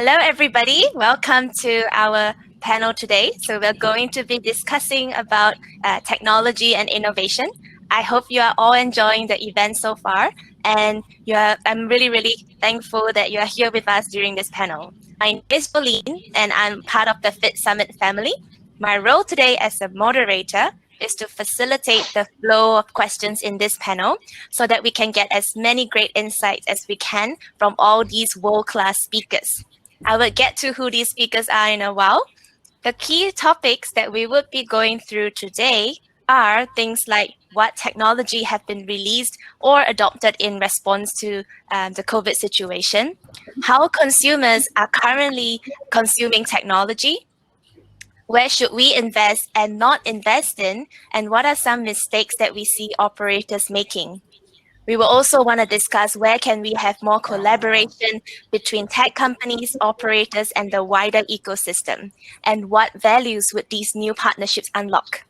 Hello, everybody. Welcome to our panel today. So we're going to be discussing about technology and innovation. I hope you are all enjoying the event so far, and I'm really thankful that you are here with us during this panel. My name is Jolin, and I'm part of the Fit Summit family. My role today as a moderator is to facilitate the flow of questions in this panel so that we can get as many great insights as we can from all these world-class speakers. I will get to who these speakers are in a while. The key topics that we would be going through today are things like what technology have been released or adopted in response to the COVID situation, how consumers are currently consuming technology, where should we invest and not invest in, and what are some mistakes that we see operators making. We will also want to discuss where can we have more collaboration between tech companies, operators, and the wider ecosystem, and what values would these new partnerships unlock.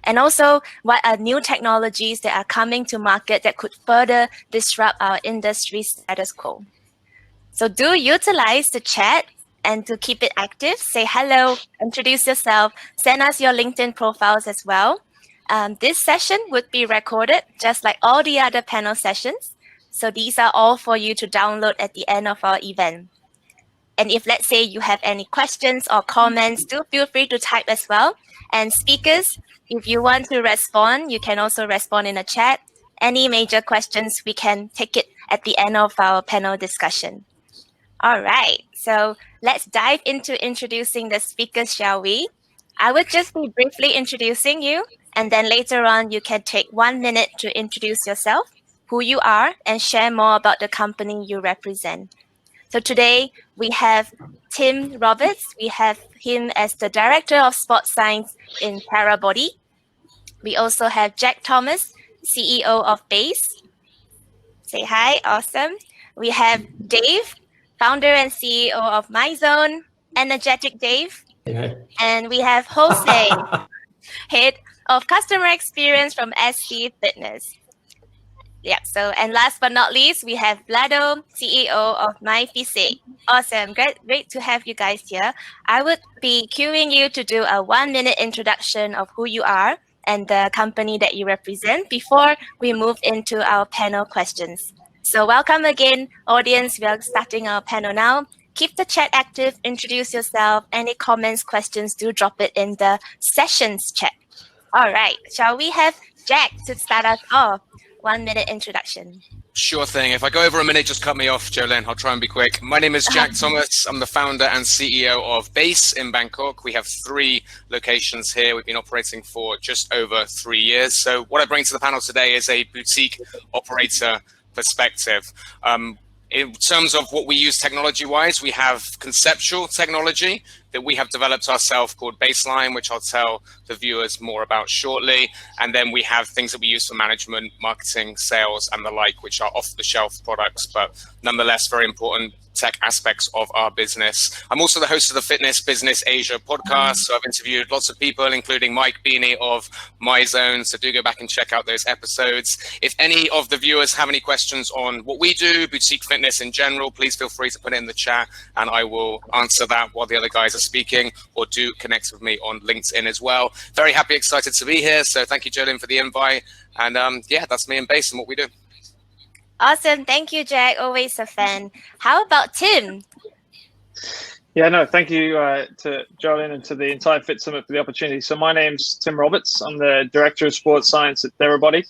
And also, what are new technologies that are coming to market that could further disrupt our industry status quo. So do utilize the chat, and to keep it active, say hello, introduce yourself, send us your LinkedIn profiles as well. This session would be recorded just like all the other panel sessions. So these are all for you to download at the end of our event. And if, let's say, you have any questions or comments, do feel free to type as well. And speakers, if you want to respond, you can also respond in the chat. Any major questions, we can take it at the end of our panel discussion. All right, so let's dive into introducing the speakers, shall we? I would just be briefly introducing you, and then later on you can take 1 minute to introduce yourself, who you are, and share more about the company you represent. So today we have Tim Roberts. We have him as the Director of Sports Science in Therabody. We also have Jack Thomas, CEO of Base. Say hi, awesome. We have Dave, founder and CEO of Myzone, energetic Dave. Yeah. And we have José, head of customer experience from SC Fitness. Yeah, so, and last but not least, we have Vlado, CEO of MyFiziq. Awesome, great to have you guys here. I would be cueing you to do a 1 minute introduction of who you are and the company that you represent before we move into our panel questions. So welcome again, audience. We are starting our panel now. Keep the chat active, introduce yourself. Any comments, questions, do drop it in the sessions chat. All right, shall we have Jack to start us off? 1 minute introduction. Sure thing. If I go over a minute, just cut me off, Jolin. I'll try and be quick. My name is Jack Thomas. I'm the founder and CEO of Base in Bangkok. We have 3 locations here. We've been operating for just over 3 years. So what I bring to the panel today is a boutique operator perspective. In terms of what we use technology-wise, we have conceptual technology that we have developed ourselves called Baseline, which I'll tell the viewers more about shortly. And then we have things that we use for management, marketing, sales, and the like, which are off-the-shelf products, but nonetheless very important tech aspects of our business. I'm also the host of the Fitness Business Asia podcast. So I've interviewed lots of people, including Mike Beanie of Myzone. So do go back and check out those episodes. If any of the viewers have any questions on what we do, boutique fitness in general, please feel free to put it in the chat and I will answer that while the other guys are speaking, or do connect with me on LinkedIn as well. Very happy, excited to be here. So thank you, Jolin, for the invite. And yeah, that's me and Base and what we do. Awesome. Thank you, Jack. Always a fan. How about Tim? Yeah, no, thank you to Jolin and to the entire Fit Summit for the opportunity. So my name's Tim Roberts. I'm the Director of Sports Science at Therabody.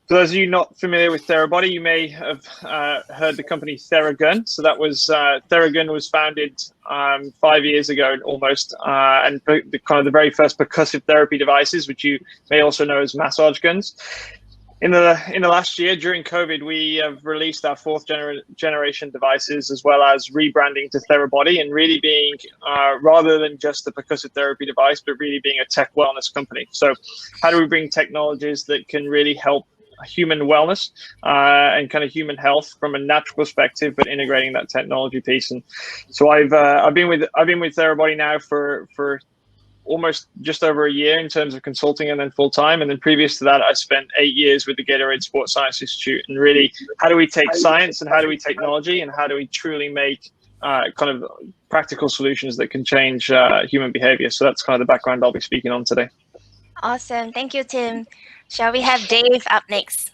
For those of you not familiar with Therabody, you may have heard the company Theragun. So that was, Theragun was founded 5 years ago almost, and kind of the very first percussive therapy devices, which you may also know as massage guns. In the last year, during COVID, we have released our 4th generation devices, as well as rebranding to Therabody and really being, rather than just a percussive therapy device, but really being a tech wellness company. So how do we bring technologies that can really help human wellness and kind of human health from a natural perspective, but integrating that technology piece? And so I've been with Therabody now for almost just over a year in terms of consulting and then full time. And then previous to that, I spent 8 years with the Gatorade Sports Science Institute. And really, how do we take science and how do we technology and how do we truly make kind of practical solutions that can change human behavior. So that's kind of the background I'll be speaking on today. Awesome. Thank you, Tim. Shall we have Dave up next?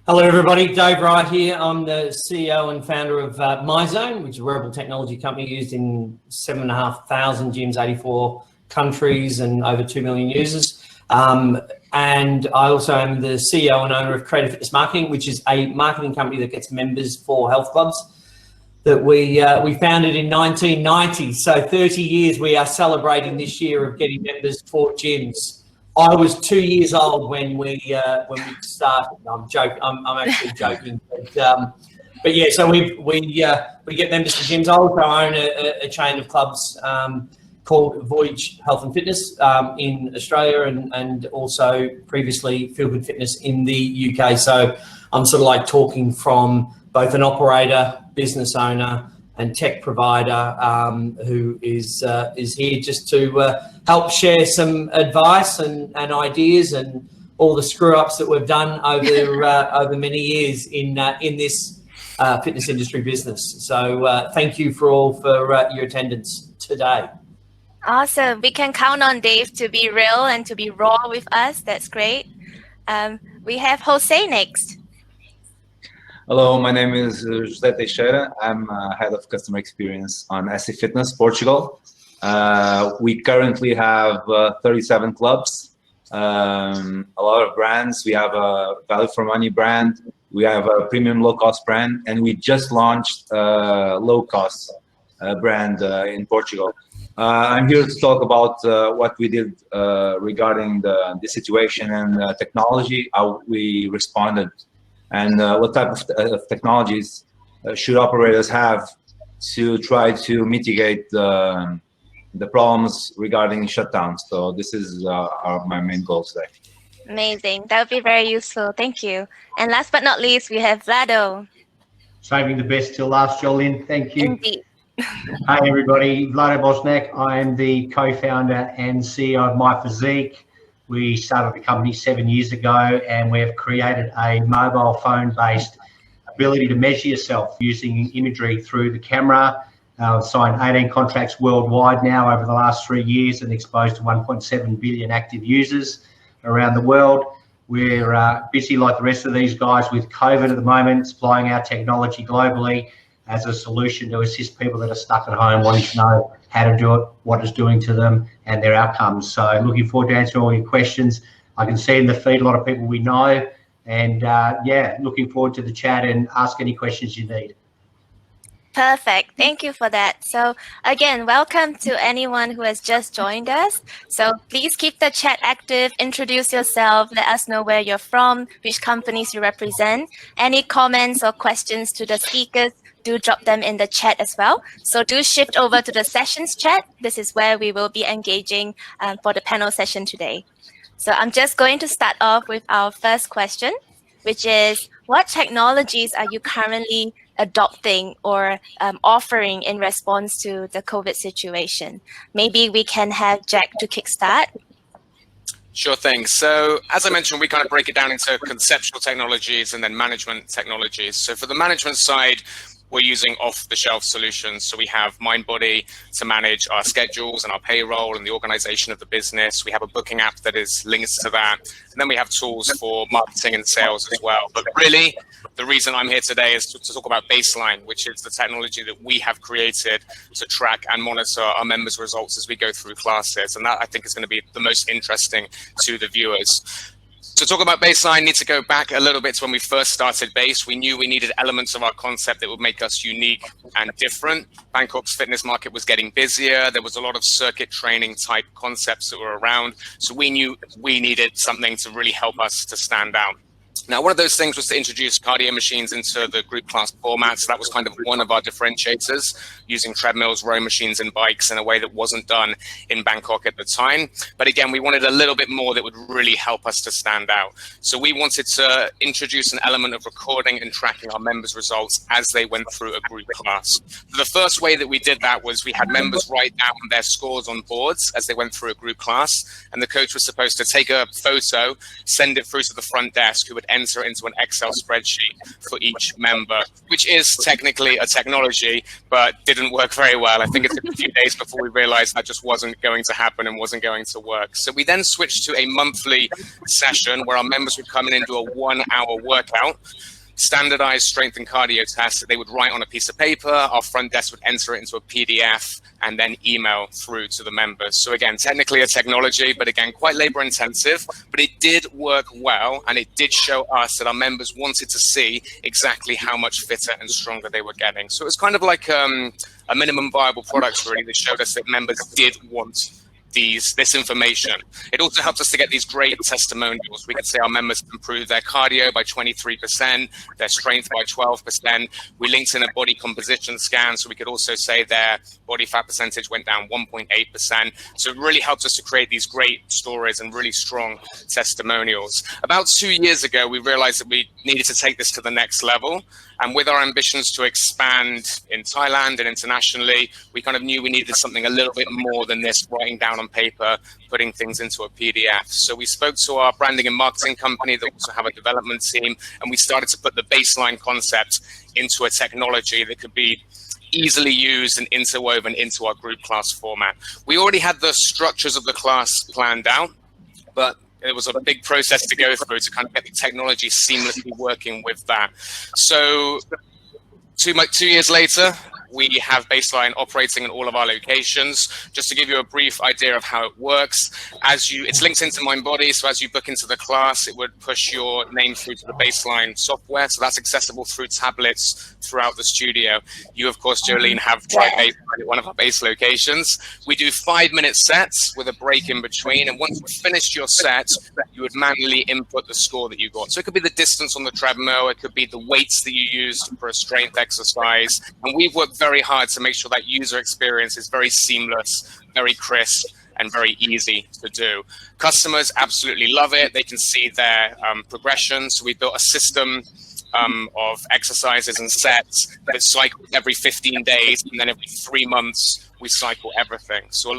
Hello, everybody. Dave Wright here. I'm the CEO and founder of Myzone, which is a wearable technology company used in 7,500 gyms, 84 countries, and over 2 million users. And I also am the CEO and owner of Creative Fitness Marketing, which is a marketing company that gets members for health clubs that we founded in 1990. So 30 years we are celebrating this year of getting members for gyms. I was 2 years old when we started. I'm joking. I'm actually joking. But yeah, so we get members for gyms. I also own a chain of clubs called Voyage Health and Fitness in Australia, and also previously Feel Good Fitness in the UK. So I'm sort of like talking from both an operator, business owner, and tech provider who is here just to help share some advice and ideas and all the screw ups that we've done over many years in this fitness industry business. So thank you for your attendance today. Awesome. We can count on Dave to be real and to be raw with us. That's great. We have José next. Hello, my name is José Teixeira. I'm head of customer experience on SC Fitness, Portugal. We currently have 37 clubs, a lot of brands. We have a value for money brand. We have a premium low cost brand, and we just launched a low cost brand in Portugal. I'm here to talk about what we did regarding the situation and technology, how we responded, and what type of technologies should operators have to try to mitigate the problems regarding shutdowns. So this is my main goal today. Amazing. That would be very useful. Thank you. And last but not least, we have Vlado. Saving the best till last, Jolin. Thank you. Indeed. Hey, everybody. Vlado Bosanac. I am the co-founder and CEO of MyFiziq. We started the company 7 years ago, and we have created a mobile phone-based ability to measure yourself using imagery through the camera. Signed 18 contracts worldwide now over the last 3 years and exposed to 1.7 billion active users around the world. We're busy like the rest of these guys with COVID at the moment, supplying our technology globally as a solution to assist people that are stuck at home wanting to know how to do it, what it's doing to them, and their outcomes. So looking forward to answering all your questions. I can see in the feed a lot of people we know, and yeah, looking forward to the chat and ask any questions you need. Perfect. Thank you for that. So again, welcome to anyone who has just joined us. So please keep the chat active, introduce yourself, let us know where you're from, which companies you represent. Any comments or questions to the speakers, do drop them in the chat as well. So do shift over to the sessions chat. This is where we will be engaging for the panel session today. So I'm just going to start off with our first question, which is, what technologies are you currently adopting or offering in response to the COVID situation? Maybe we can have Jack to kickstart. Sure thing. So as I mentioned, we kind of break it down into conceptual technologies and then management technologies. So for the management side, we're using off-the-shelf solutions. So we have MindBody to manage our schedules and our payroll and the organization of the business. We have a booking app that is linked to that. And then we have tools for marketing and sales as well. But really, the reason I'm here today is to talk about Baseline, which is the technology that we have created to track and monitor our members' results as we go through classes. And that, I think, is going to be the most interesting to the viewers. To talk about Baseline, need to go back a little bit to when we first started Base. We knew we needed elements of our concept that would make us unique and different. Bangkok's fitness market was getting busier. There was a lot of circuit training type concepts that were around. So we knew we needed something to really help us to stand out. Now, one of those things was to introduce cardio machines into the group class format. So that was kind of one of our differentiators, using treadmills, row machines, and bikes in a way that wasn't done in Bangkok at the time. But again, we wanted a little bit more that would really help us to stand out. So we wanted to introduce an element of recording and tracking our members' results as they went through a group class. The first way that we did that was we had members write down their scores on boards as they went through a group class, and the coach was supposed to take a photo, send it through to the front desk, who would enter it into an Excel spreadsheet for each member, which is technically a technology, but didn't work very well. I think it took a few days before we realized that just wasn't going to happen and wasn't going to work. So we then switched to a monthly session where our members would come in and do a 1-hour workout, standardized strength and cardio tests that they would write on a piece of paper. Our front desk would enter it into a PDF and then email through to the members. So again, technically a technology, but again, quite labor intensive, but it did work well. And it did show us that our members wanted to see exactly how much fitter and stronger they were getting. So it was kind of like a minimum viable product really that showed us that members did want this information. It also helps us to get these great testimonials. We could say our members improved their cardio by 23%, their strength by 12%. We linked in a body composition scan, so we could also say their body fat percentage went down 1.8%. So it really helped us to create these great stories and really strong testimonials. About 2 years ago, we realized that we needed to take this to the next level. And with our ambitions to expand in Thailand and internationally, we kind of knew we needed something a little bit more than this, writing down on paper, putting things into a PDF. So we spoke to our branding and marketing company that also have a development team, and we started to put the baseline concept into a technology that could be easily used and interwoven into our group class format. We already had the structures of the class planned out, but it was a big process to go through to kind of get the technology seamlessly working with that. So 2 years later, we have Baseline operating in all of our locations. Just to give you a brief idea of how it works, it's linked into MindBody, so as you book into the class, it would push your name through to the Baseline software, so that's accessible through tablets throughout the studio. You, of course, Jolene, have tried Baseline at one of our base locations. We do 5-minute sets with a break in between, and once you've finished your set, you would manually input the score that you got. So it could be the distance on the treadmill, it could be the weights that you used for a strength exercise, and we've worked very hard to make sure that user experience is very seamless, very crisp, and very easy to do. Customers absolutely love it. They can see their progression. So we built a system of exercises and sets that cycle every 15 days, and then every 3 months we cycle everything. So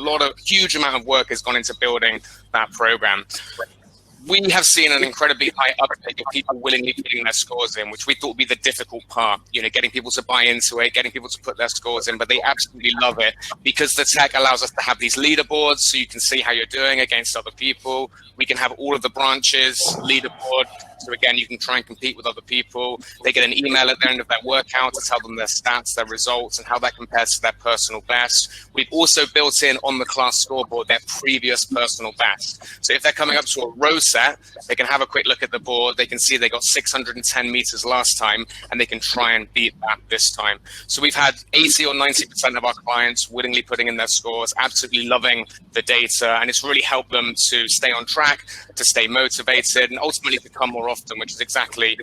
huge amount of work has gone into building that program. We have seen an incredibly high uptake of people willingly putting their scores in, which we thought would be the difficult part, getting people to buy into it, getting people to put their scores in, but they absolutely love it because the tech allows us to have these leaderboards so you can see how you're doing against other people. We can have all of the branches leaderboard. So again, you can try and compete with other people. They get an email at the end of their workout to tell them their stats, their results, and how that compares to their personal best. We've also built in on the class scoreboard their previous personal best. So if they're coming up to a row set, they can have a quick look at the board. They can see they got 610 meters last time, and they can try and beat that this time. So we've had 80 or 90% of our clients willingly putting in their scores, absolutely loving the data, and it's really helped them to stay on track, to stay motivated, and ultimately become more often, which is exactly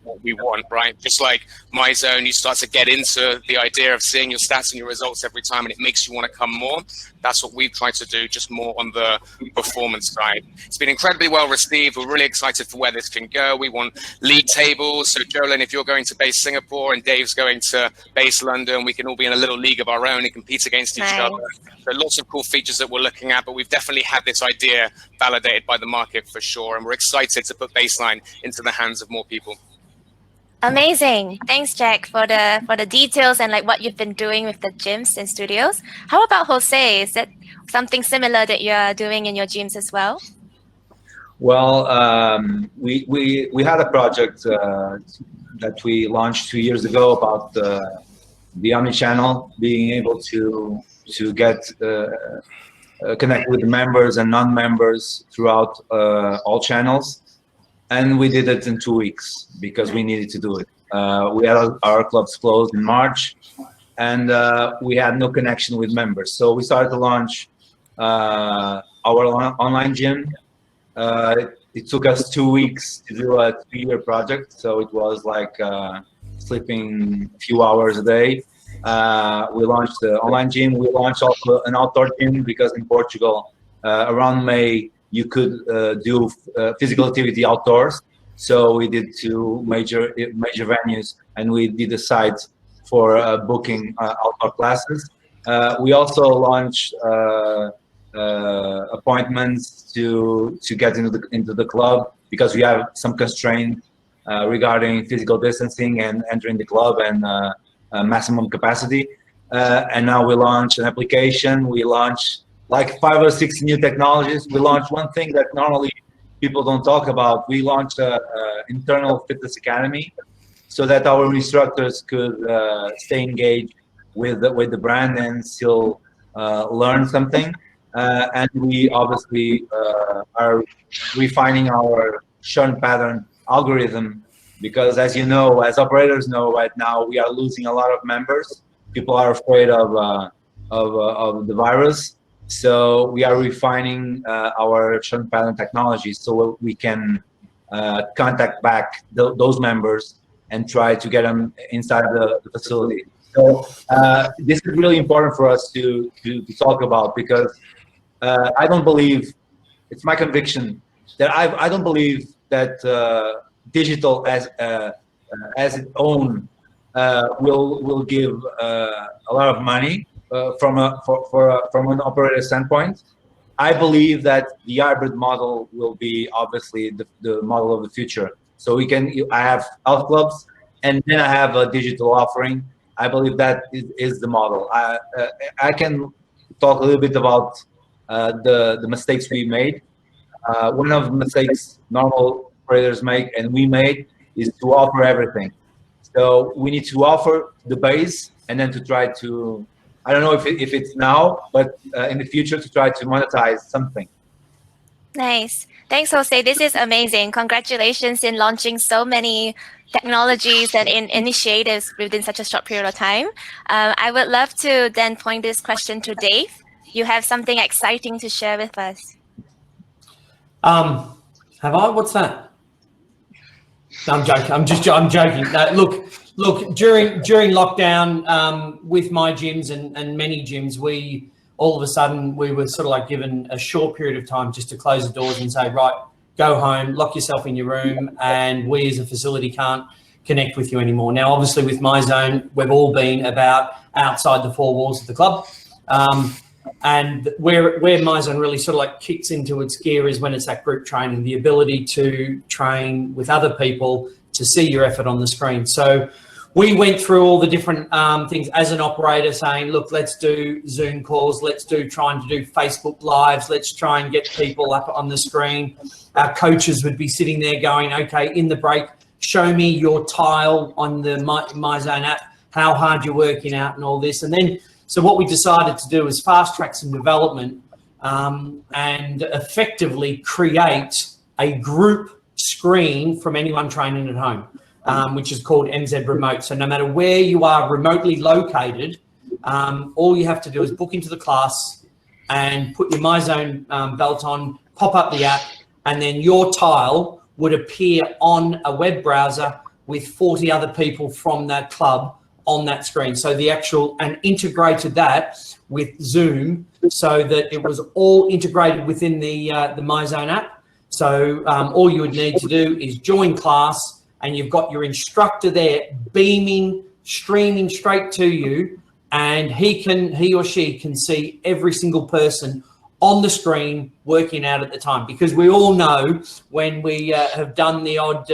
what we want, right? Just like Myzone, you start to get into the idea of seeing your stats and your results every time, and it makes you want to come more. That's what we've tried to do, just more on the performance side. It's been incredibly well received. We're really excited for where this can go. We want league tables. So Jolin, if you're going to base Singapore and Dave's going to base London, we can all be in a little league of our own and compete against each other. So lots of cool features that we're looking at, but we've definitely had this idea validated by the market for sure. And we're excited to put Baseline into the hands of more people. Amazing. Thanks, Jack, for the details and what you've been doing with the gyms and studios. How about Jose? Is that something similar that you're doing in your gyms as well? Well, we had a project that we launched 2 years ago about the omni-channel, being able to get connect with the members and non-members throughout all channels. And we did it in 2 weeks because we needed to do it. We had our clubs closed in March, and we had no connection with members. So we started to launch our online gym. It took us 2 weeks to do a 2-year project. So it was like sleeping a few hours a day. We launched the online gym. We launched also an outdoor gym because in Portugal, around May, you could do physical activity outdoors. So we did 2 major venues, and we did a site for booking outdoor classes. We also launched appointments to get into the club because we have some constraint regarding physical distancing and entering the club and maximum capacity. And now we launch an application. We launch like 5 or 6 new technologies. We launched one thing that normally people don't talk about. We launched an internal fitness academy so that our instructors could stay engaged with the brand and still learn something. And we obviously are refining our churn pattern algorithm, because as you know, as operators know, right now we are losing a lot of members. People are afraid of the virus. So we are refining our churn pattern technology so we can contact back those members and try to get them inside the facility. So this is really important for us to talk about, because I don't believe, it's my conviction that I don't believe that digital as its own will give a lot of money from an operator standpoint. I believe that the hybrid model will be obviously the model of the future. So I have health clubs and then I have a digital offering. I believe that is the model. I can talk a little bit about the mistakes we made. One of the mistakes normal operators make and we made is to offer everything. So we need to offer the base and then to try to, I don't know if it's now, but in the future to try to monetize something. Nice. Thanks, Jose. This is amazing. Congratulations in launching so many technologies and initiatives within such a short period of time. I would love to then point this question to Dave. You have something exciting to share with us. Have I? What's that? No, I'm joking. I'm joking. No, look. During lockdown, with my gyms and many gyms, we all of a sudden we were sort of like given a short period of time just to close the doors and say, right, go home, lock yourself in your room, and we as a facility can't connect with you anymore. Now, obviously, with MyZone, we've all been about outside the 4 walls of the club. And where MyZone really sort of like kicks into its gear is when it's that group training, the ability to train with other people, to see your effort on the screen. So we went through all the different things as an operator, saying, look, let's do Zoom calls, let's trying to do Facebook Lives, let's try and get people up on the screen. Our coaches would be sitting there going, okay, in the break, show me your tile on the MyZone app, how hard you're working out and all this. And then, so what we decided to do is fast track some development and effectively create a group screen from anyone training at home, which is called MZ Remote. So no matter where you are remotely located, all you have to do is book into the class and put your MyZone belt on, pop up the app, and then your tile would appear on a web browser with 40 other people from that club on that screen. So and integrated that with Zoom so that it was all integrated within the MyZone app. So all you would need to do is join class and you've got your instructor there beaming, streaming straight to you, and he or she can see every single person on the screen working out at the time. Because we all know when we have done the odd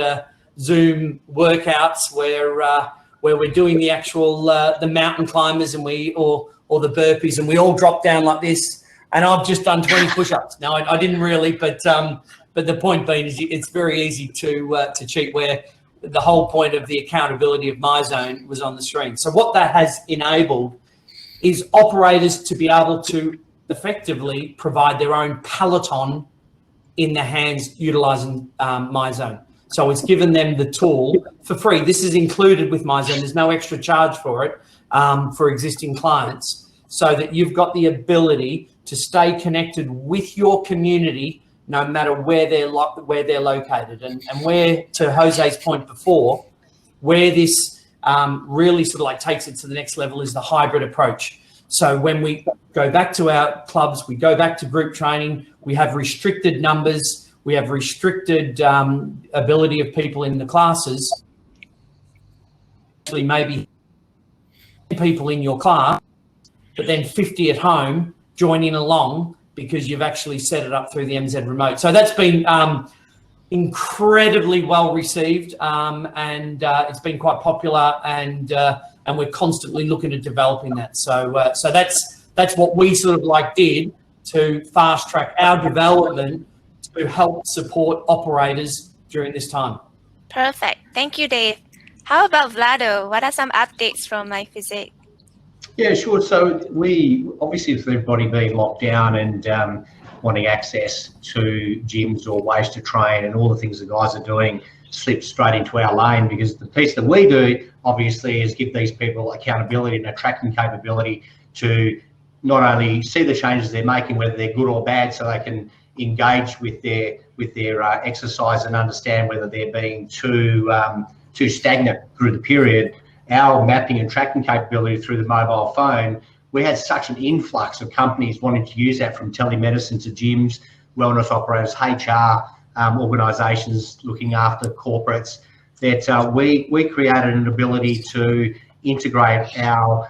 Zoom workouts where we're doing the actual the mountain climbers and or the burpees, and we all drop down like this, and I've just done 20 push-ups. Now I didn't really, but the point being is it's very easy to cheat, where the whole point of the accountability of MyZone was on the screen. So what that has enabled is operators to be able to effectively provide their own peloton in their hands utilizing MyZone. So it's given them the tool for free. This is included with MyZone. There's no extra charge for it for existing clients, so that you've got the ability to stay connected with your community no matter where they're located. And where, to Jose's point before, where this really sort of like takes it to the next level is the hybrid approach. So when we go back to our clubs, we go back to group training, we have restricted numbers, we have restricted ability of people in the classes. Actually, maybe people in your class, but then 50 at home joining along because you've actually set it up through the MZ Remote. So that's been incredibly well received, and it's been quite popular, and we're constantly looking at developing that. So that's what we sort of did to fast track our development to help support operators during this time. Perfect. Thank you, Dave. How about Vlado? What are some updates from MyFiziq? Yeah, sure. So we obviously, with everybody being locked down and wanting access to gyms or ways to train and all the things the guys are doing, slipped straight into our lane, because the piece that we do obviously is give these people accountability and a tracking capability to not only see the changes they're making, whether they're good or bad, so they can engage with their exercise and understand whether they're being too stagnant through the period. Our mapping and tracking capability through the mobile phone, we had such an influx of companies wanting to use that, from telemedicine to gyms, wellness operators, HR, organisations looking after corporates, that we created an ability to integrate our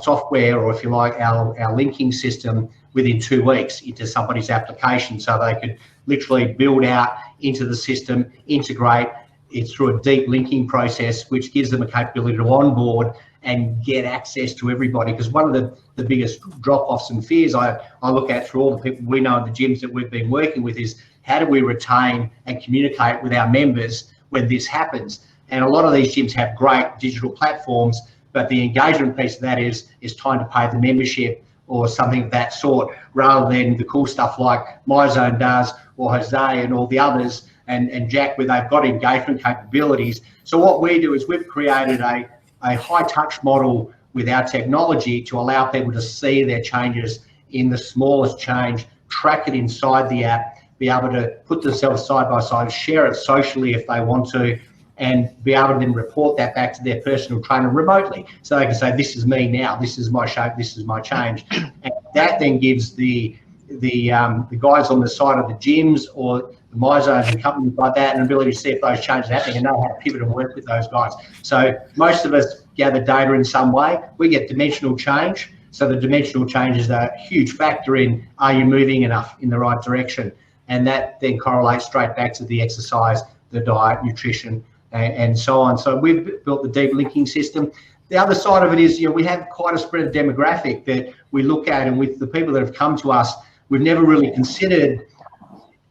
software, or if you like, our linking system within 2 weeks into somebody's application, so they could literally build out into the system, integrate. It's through a deep linking process, which gives them a capability to onboard and get access to everybody. Because one of the biggest drop-offs and fears I look at through all the people we know in the gyms that we've been working with is, how do we retain and communicate with our members when this happens? And a lot of these gyms have great digital platforms, but the engagement piece of that is time to pay the membership or something of that sort, rather than the cool stuff like Myzone does, or José and all the others, and Jack, where they've got engagement capabilities. So what we do is we've created a high touch model with our technology to allow people to see their changes in the smallest change, track it inside the app, be able to put themselves side by side, share it socially if they want to, and be able to then report that back to their personal trainer remotely. So they can say, this is me now, this is my shape, this is my change. And that then gives the guys on the side of the gyms or the Myzones and companies like that an ability to see if those changes are happening and know how to pivot and work with those guys. So most of us gather data in some way. We get dimensional change. So the dimensional change is a huge factor in, are you moving enough in the right direction? And that then correlates straight back to the exercise, the diet, nutrition, and so on. So we've built the deep linking system. The other side of it is, we have quite a spread of demographic that we look at, and with the people that have come to us, we've never really considered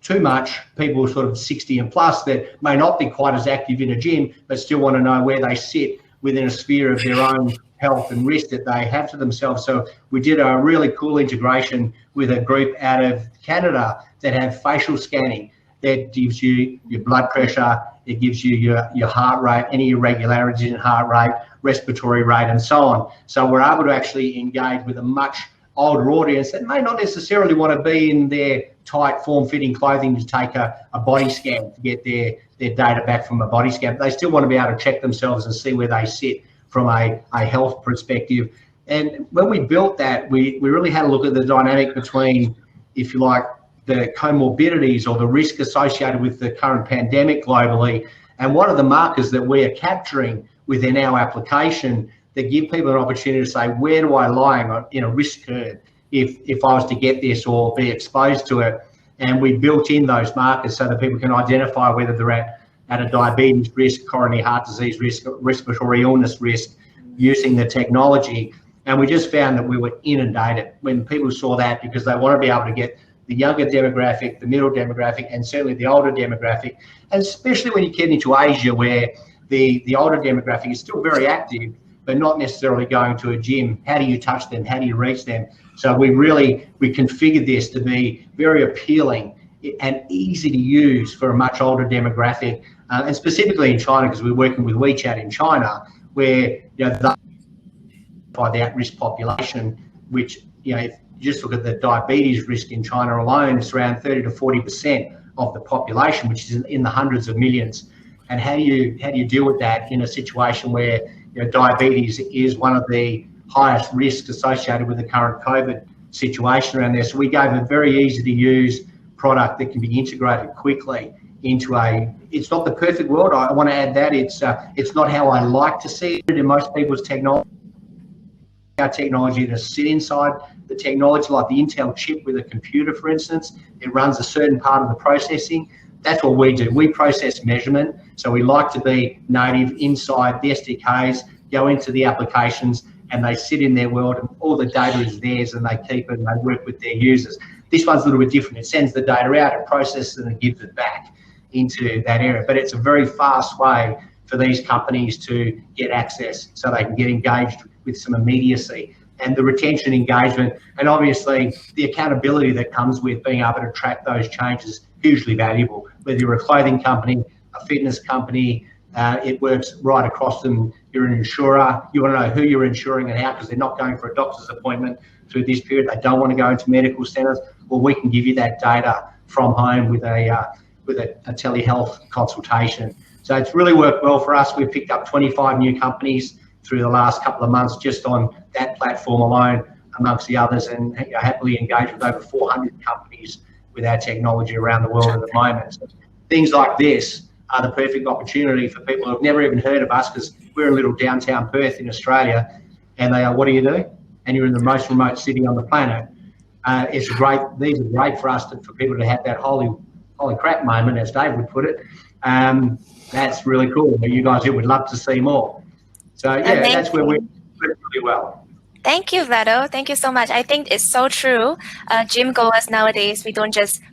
too much people sort of 60 and plus that may not be quite as active in a gym, but still want to know where they sit within a sphere of their own health and risk that they have to themselves. So we did a really cool integration with a group out of Canada that have facial scanning that gives you your blood pressure, it gives you your heart rate, any irregularities in heart rate, respiratory rate, and so on. So we're able to actually engage with a much older audience that may not necessarily want to be in their tight form-fitting clothing to take a body scan to get their data back from a body scan. But they still want to be able to check themselves and see where they sit from a health perspective. And when we built that, we really had a look at the dynamic between, if you like, the comorbidities or the risk associated with the current pandemic globally, and what are the markers that we are capturing within our application that give people an opportunity to say, where do I lie in a risk curve if I was to get this or be exposed to it? And we built in those markers so that people can identify whether they're at a diabetes risk, coronary heart disease risk, respiratory illness risk, using the technology. And we just found that we were inundated when people saw that, because they want to be able to get the younger demographic, the middle demographic, and certainly the older demographic. And especially when you get into Asia, where the older demographic is still very active, but not necessarily going to a gym. How do you touch them? How do you reach them? So we configured this to be very appealing and easy to use for a much older demographic, and specifically in China, because we're working with WeChat in China, where by the at-risk population, which if you just look at the diabetes risk in China alone, it's around 30 to 40% of the population, which is in the hundreds of millions. And how do you deal with that in a situation where diabetes is one of the highest risks associated with the current COVID situation around there? So we gave a very easy to use product that can be integrated quickly into it's not the perfect world. I want to add that it's not how I like to see it in most people's technology. Our technology to sit inside the technology, like the Intel chip with a computer, for instance, it runs a certain part of the processing. That's what we do. We process measurement. So we like to be native inside the SDKs, go into the applications, and they sit in their world, and all the data is theirs, and they keep it and they work with their users. This one's a little bit different. It sends the data out, it processes it, and gives it back into that area. But it's a very fast way for these companies to get access so they can get engaged with some immediacy. And the retention, engagement, and obviously the accountability that comes with being able to track those changes, hugely valuable. Whether you're a clothing company, a fitness company, it works right across them. You're an insurer, you want to know who you're insuring and how, because they're not going for a doctor's appointment through this period. They don't want to go into medical centres. Well, we can give you that data from home with a telehealth consultation. So it's really worked well for us. We've picked up 25 new companies through the last couple of months just on that platform alone, amongst the others, and happily engaged with over 400 companies with our technology around the world at the moment. So things like this are the perfect opportunity for people who have never even heard of us, because we're in little downtown Perth in Australia, and they are, what do you do? And you're in the most remote city on the planet. These are great for us, for people to have that holy crap moment, as Dave would put it. That's really cool. You guys here would love to see more. So yeah, that's where we're really well. Thank you, Vlado. Thank you so much. I think it's so true. Gym goers nowadays, we're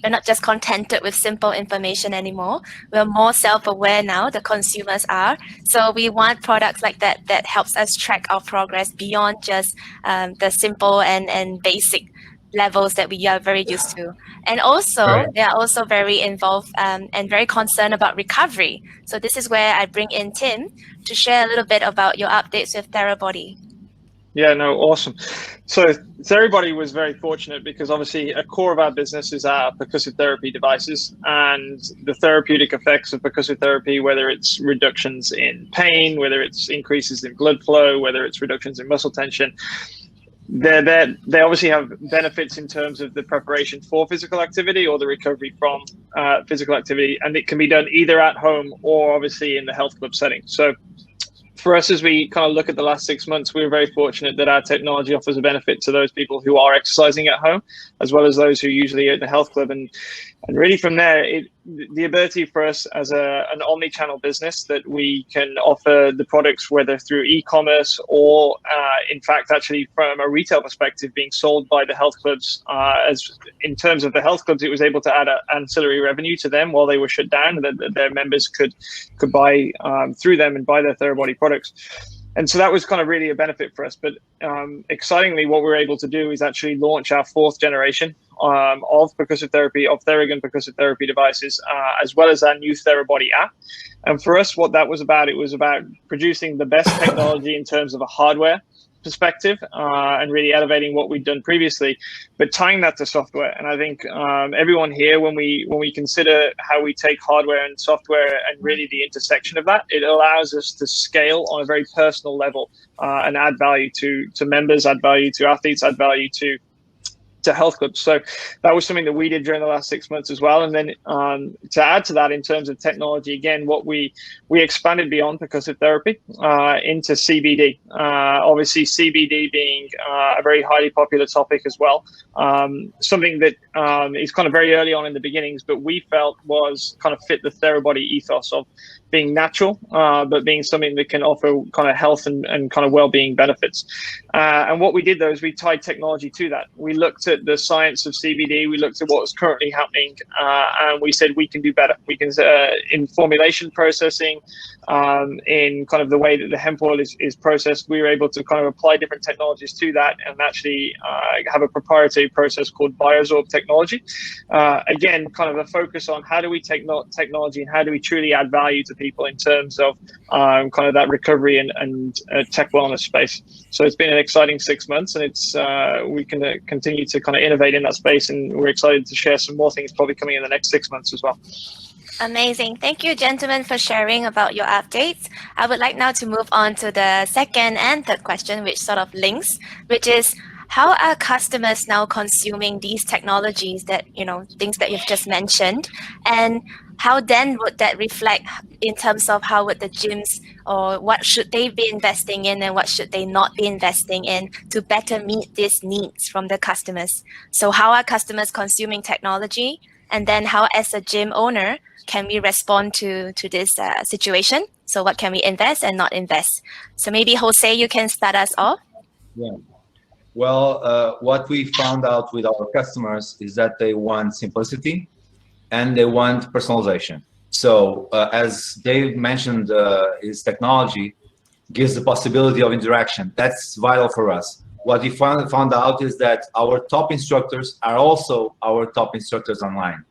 not just contented with simple information anymore. We're more self-aware now, the consumers are. So we want products like that helps us track our progress beyond just the simple and basic levels that we are very used to. And also, they are also very involved and very concerned about recovery. So this is where I bring in Tim to share a little bit about your updates with Therabody. Yeah, no, awesome. So Therabody was very fortunate because obviously a core of our business is our percussive therapy devices, and the therapeutic effects of percussive therapy, whether it's reductions in pain, whether it's increases in blood flow, whether it's reductions in muscle tension, they obviously have benefits in terms of the preparation for physical activity or the recovery from physical activity, and it can be done either at home or obviously in the health club setting. So for us, as we kind of look at the last 6 months, we were very fortunate that our technology offers a benefit to those people who are exercising at home, as well as those who usually are at the health club. And really from there, the ability for us as an omni-channel business that we can offer the products, whether through e-commerce or in fact, actually from a retail perspective, being sold by the health clubs. As in terms of the health clubs, it was able to add ancillary revenue to them while they were shut down, that their members could buy through them and buy their Therabody products. And so that was kind of really a benefit for us. But excitingly, what we were able to do is actually launch our 4th generation of percussive therapy, of Theragun percussive therapy devices, as well as our new Therabody app. And for us, what that was about, it was about producing the best technology in terms of a hardware perspective and really elevating what we'd done previously, but tying that to software. And I think everyone here, when we consider how we take hardware and software and really the intersection of that, it allows us to scale on a very personal level and add value to members, add value to athletes, add value to health clubs. So that was something that we did during the last 6 months as well. And then to add to that, in terms of technology, again, what we expanded beyond percussive therapy into CBD. Obviously, CBD being a very highly popular topic as well. Something that is kind of very early on in the beginnings, but we felt was kind of fit the Therabody ethos of being natural, but being something that can offer kind of health and kind of well-being benefits. And what we did, though, is we tied technology to that. We looked at the science of CBD, we looked at what was currently happening, and we said we can do better. We can, in formulation processing, in kind of the way that the hemp oil is processed, we were able to kind of apply different technologies to that and actually have a proprietary process called Biosorb technology. Again, kind of a focus on how do we take technology and how do we truly add value to people in terms of kind of that recovery and tech wellness space. So it's been an exciting 6 months, and it's we can continue to kind of innovate in that space, and we're excited to share some more things probably coming in the next 6 months as well. Amazing. Thank you, gentlemen, for sharing about your updates. I would like now to move on to the second and third question, which sort of links, which is, how are customers now consuming these technologies that, things that you've just mentioned? And how then would that reflect in terms of how would the gyms, or what should they be investing in and what should they not be investing in to better meet these needs from the customers? So how are customers consuming technology? And then how, as a gym owner, can we respond to this situation? So what can we invest and not invest? So maybe Jose, you can start us off. Yeah. Well, what we found out with our customers is that they want simplicity and they want personalization. So as Dave mentioned, his technology gives the possibility of interaction. That's vital for us. What we found out is that our top instructors are also our top instructors online.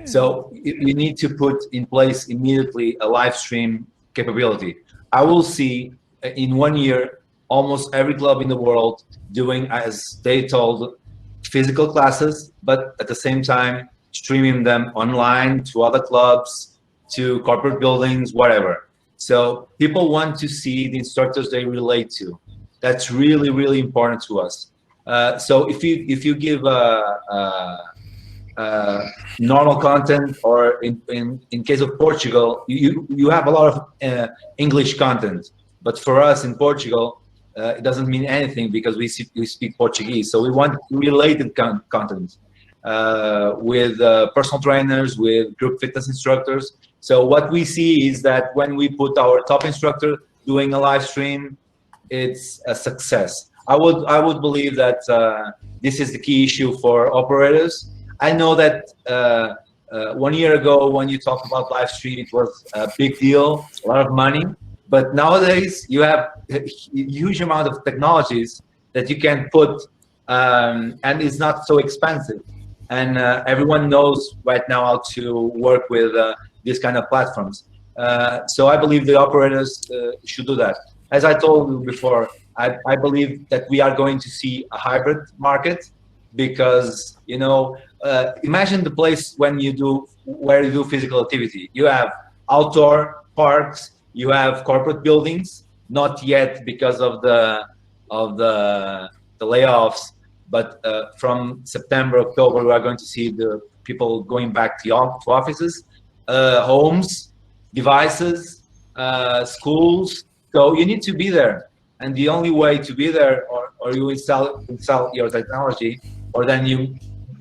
So we need to put in place immediately a live stream capability. I will see in 1 year almost every club in the world doing, as they told, physical classes, but at the same time streaming them online to other clubs, to corporate buildings, whatever. So people want to see the instructors they relate to. That's really, really important to us. So if you give normal content, or in case of Portugal, you have a lot of English content, but for us in Portugal, it doesn't mean anything because we speak Portuguese. So we want related content with personal trainers, with group fitness instructors. So what we see is that when we put our top instructor doing a live stream, it's a success. I would believe that this is the key issue for operators. I know that 1 year ago, when you talked about live stream, it was a big deal, a lot of money. But nowadays, you have a huge amount of technologies that you can put, and it's not so expensive. And everyone knows right now how to work with these kind of platforms. So I believe the operators should do that. As I told you before, I believe that we are going to see a hybrid market because, imagine the place where you do physical activity. You have outdoor parks, you have corporate buildings, not yet because of the layoffs, but from September, October, we are going to see the people going back to offices, homes, devices, schools. So you need to be there, and the only way to be there, or you install your technology, or then you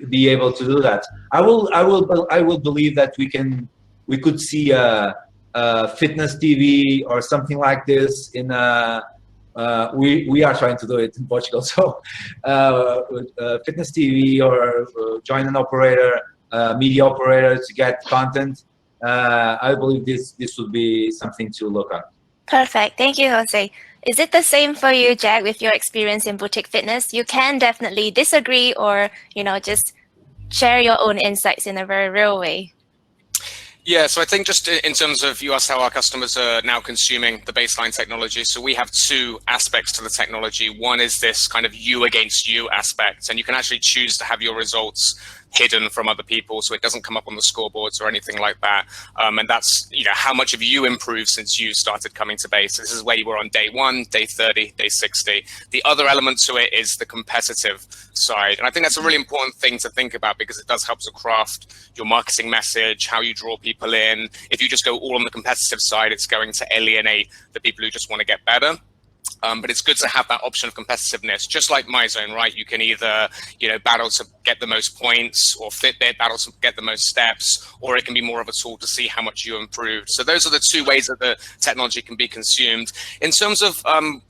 be able to do that. I will believe that we could see a fitness TV or something like this in we are trying to do it in Portugal. So fitness TV, or join an operator, media operator to get content. I believe this would be something to look at. Perfect. Thank you, Jose. Is it the same for you, Jack, with your experience in boutique fitness? You can definitely disagree or, just share your own insights in a very real way. Yeah, so I think just in terms of, you asked how our customers are now consuming the baseline technology. So we have two aspects to the technology. One is this kind of you against you aspect, and you can actually choose to have your results hidden from other people, so it doesn't come up on the scoreboards or anything like that. And that's how much have you improved since you started coming to base. This is where you were on day 1, day 30, day 60. The other element to it is the competitive side, and I think that's a really important thing to think about because it does help to craft your marketing message, how you draw people in. If you just go all on the competitive side, it's going to alienate the people who just want to get better. But it's good to have that option of competitiveness, just like Myzone, right? You can either, battle to get the most points, or Fitbit battle to get the most steps, or it can be more of a tool to see how much you improved. So those are the two ways that the technology can be consumed. In terms of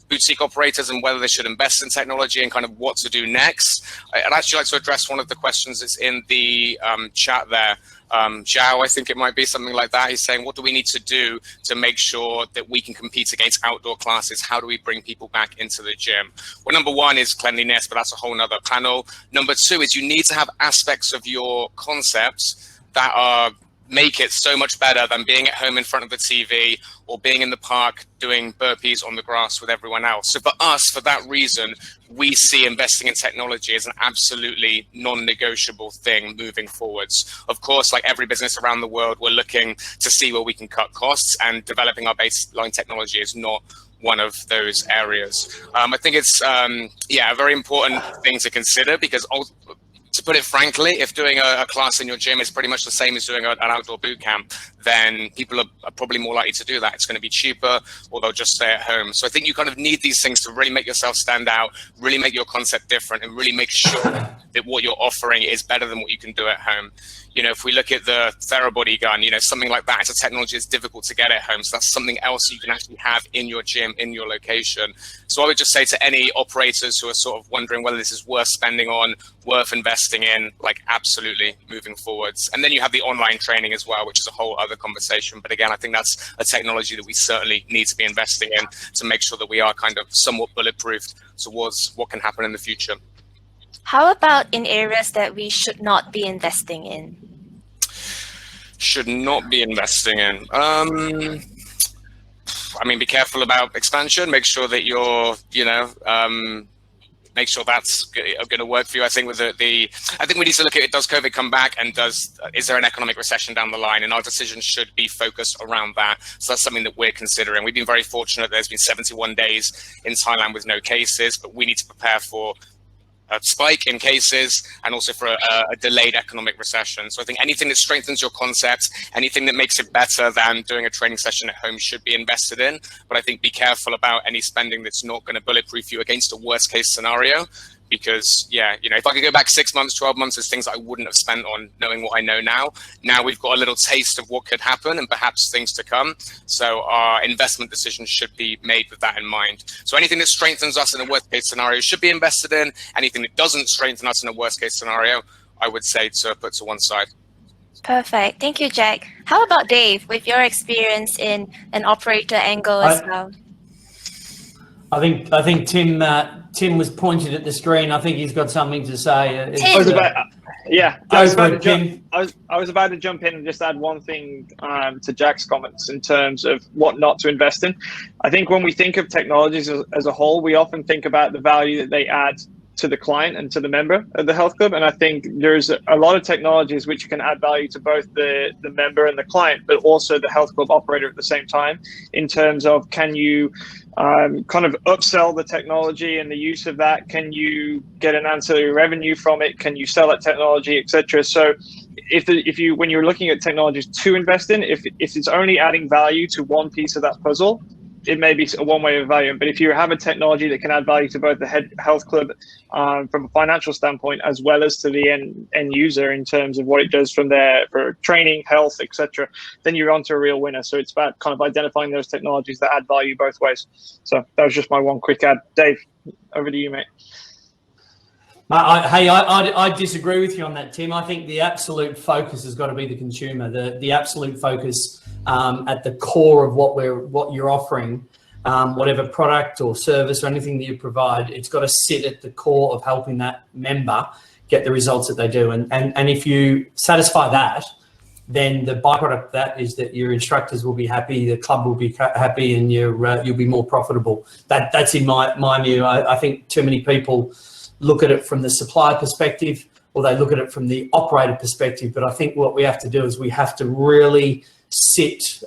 boutique operators and whether they should invest in technology and kind of what to do next, I'd actually like to address one of the questions that's in the chat there. Zhao, I think it might be something like that. He's saying, what do we need to do to make sure that we can compete against outdoor classes? How do we bring people back into the gym? Well, number one is cleanliness, but that's a whole nother panel. Number two is you need to have aspects of your concepts that make it so much better than being at home in front of the TV or being in the park doing burpees on the grass with everyone else. So for us, for that reason, we see investing in technology as an absolutely non-negotiable thing moving forwards. Of course, like every business around the world, we're looking to see where we can cut costs, and developing our baseline technology is not one of those areas. I think it's, a very important thing to consider, because to put it frankly, if doing a class in your gym is pretty much the same as doing an outdoor boot camp, then people are probably more likely to do that. It's going to be cheaper, or they'll just stay at home. So I think you kind of need these things to really make yourself stand out, really make your concept different, and really make sure that what you're offering is better than what you can do at home. You know, if we look at the Therabody gun, you know, something like that, it's a technology that's difficult to get at home. So that's something else you can actually have in your gym, in your location. So I would just say to any operators who are sort of wondering whether this is worth spending on, worth investing in, like absolutely moving forwards. And then you have the online training as well, which is a whole other conversation. But again, I think that's a technology that we certainly need to be investing in to make sure that we are kind of somewhat bulletproof towards what can happen in the future. How about in areas that we should not be investing in? Should not be investing in. I mean, be careful about expansion. Make sure that you're, you know, make sure that's going to work for you. I think with I think we need to look at it. Does COVID come back, and is there an economic recession down the line? And our decisions should be focused around that. So that's something that we're considering. We've been very fortunate. There's been 71 days in Thailand with no cases, but we need to prepare for a spike in cases and also for a delayed economic recession. So I think anything that strengthens your concept, anything that makes it better than doing a training session at home should be invested in. But I think be careful about any spending that's not going to bulletproof you against a worst case scenario. Because, yeah, you know, if I could go back 6 months, 12 months, there's things I wouldn't have spent on knowing what I know now. Now we've got a little taste of what could happen and perhaps things to come. So our investment decisions should be made with that in mind. So anything that strengthens us in a worst case scenario should be invested in. Anything that doesn't strengthen us in a worst case scenario, I would say to put to one side. Perfect. Thank you, Jack. How about Dave, with your experience in an operator angle as well? I think Tim was pointed at the screen. I think he's got something to say. I was about to jump in and just add one thing to Jack's comments in terms of what not to invest in. I think when we think of technologies as a whole, we often think about the value that they add to the client and to the member of the health club. And I think there's a lot of technologies which can add value to both the member and the client, but also the health club operator at the same time, in terms of, can you kind of upsell the technology and the use of that? Can you get an ancillary revenue from it? Can you sell that technology, etc.? So when you're looking at technologies to invest in, if it's only adding value to one piece of that puzzle, it may be one way of value. But if you have a technology that can add value to both the health club from a financial standpoint, as well as to the end user in terms of what it does for training, health, etc., then you're onto a real winner. So it's about kind of identifying those technologies that add value both ways. So that was just my one quick add. Dave, over to you, mate. I disagree with you on that, Tim. I think the absolute focus has got to be the consumer. The absolute focus at the core of what you're offering, whatever product or service or anything that you provide, it's got to sit at the core of helping that member get the results that they do. And if you satisfy that, then the byproduct of that is that your instructors will be happy, the club will be happy, and you'll be more profitable. That's in my view. I think too many people look at it from the supplier perspective, or they look at it from the operator perspective. But I think what we have to do is we have to really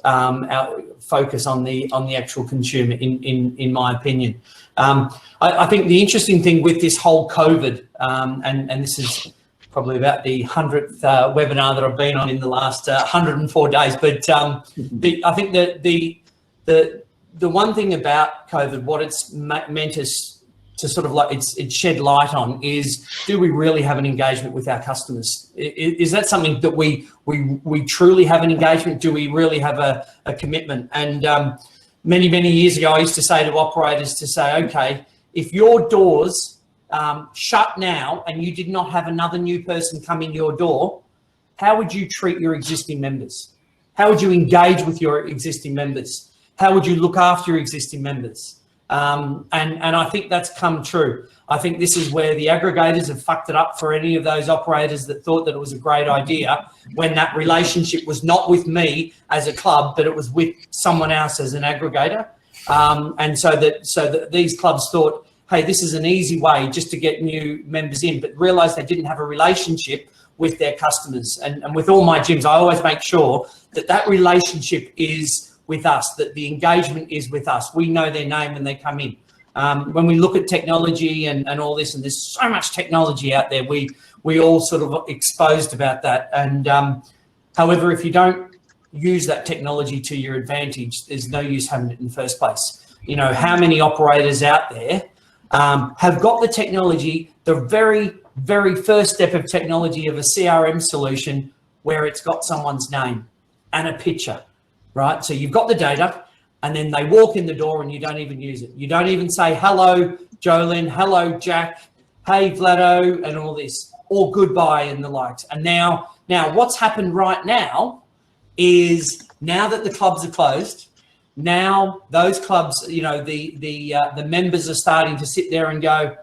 our focus on the actual consumer, in my opinion. I think the interesting thing with this whole COVID, and this is probably about the 100th webinar that I've been on in the last 104 days, but I think that the one thing about COVID, what it's meant us to sort of like it's shed light on, is, do we really have an engagement with our customers? Is that something that we truly have an engagement? Do we really have a commitment? And many years ago, I used to say to operators to say, okay, if your doors shut now and you did not have another new person come in your door, how would you treat your existing members? How would you engage with your existing members? How would you look after your existing members? And I think that's come true. I think this is where the aggregators have fucked it up for any of those operators that thought that it was a great idea, when that relationship was not with me as a club, but it was with someone else as an aggregator. And so that these clubs thought, hey, this is an easy way just to get new members in, but realized they didn't have a relationship with their customers. And with all my gyms, I always make sure that relationship is with us, that the engagement is with us. We know their name when they come in. When we look at technology and all this, and there's so much technology out there, we we all sort of exposed about that. And however, if you don't use that technology to your advantage, there's no use having it in the first place. You know, how many operators out there have got the technology, the very, very first step of technology of a CRM solution where it's got someone's name and a picture, right? So you've got the data and then they walk in the door and you don't even use it. You don't even say, hello, Jolin, hello, Jack, hey, Vlado, and all this, or goodbye and the likes. And now what's happened right now is now that the clubs are closed, now those clubs, you know, the members are starting to sit there and go,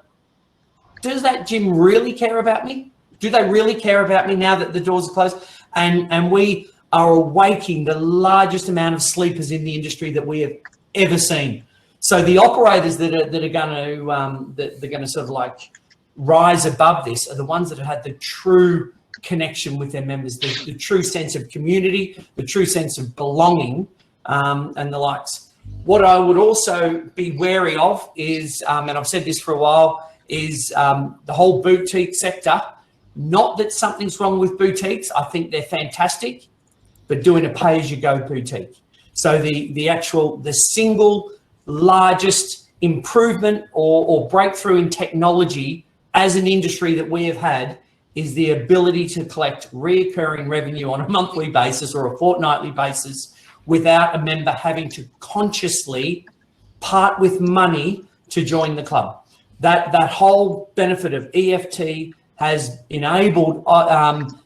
does that gym really care about me? Do they really care about me now that the doors are closed? And we are awaking the largest amount of sleepers in the industry that we have ever seen. So the operators that are going to sort of like rise above this are the ones that have had the true connection with their members, the true sense of community, the true sense of belonging, and the likes. What I would also be wary of is, and I've said this for a while, is the whole boutique sector. Not that something's wrong with boutiques. I think they're fantastic, but doing a pay-as-you-go boutique. So the single largest improvement or breakthrough in technology as an industry that we have had is the ability to collect reoccurring revenue on a monthly basis or a fortnightly basis without a member having to consciously part with money to join the club. That whole benefit of EFT has enabled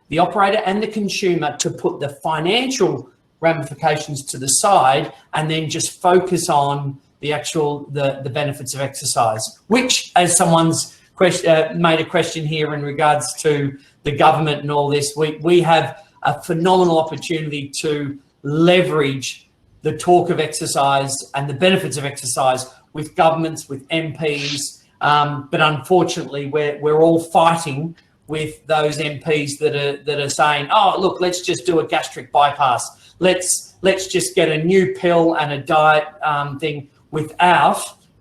the operator and the consumer to put the financial ramifications to the side and then just focus on the benefits of exercise, which, as someone's made a question here in regards to the government and all this, we have a phenomenal opportunity to leverage the talk of exercise and the benefits of exercise with governments, with MPs, but unfortunately we're all fighting with those MPs that are saying, oh, look, let's just do a gastric bypass. Let's just get a new pill and a diet thing without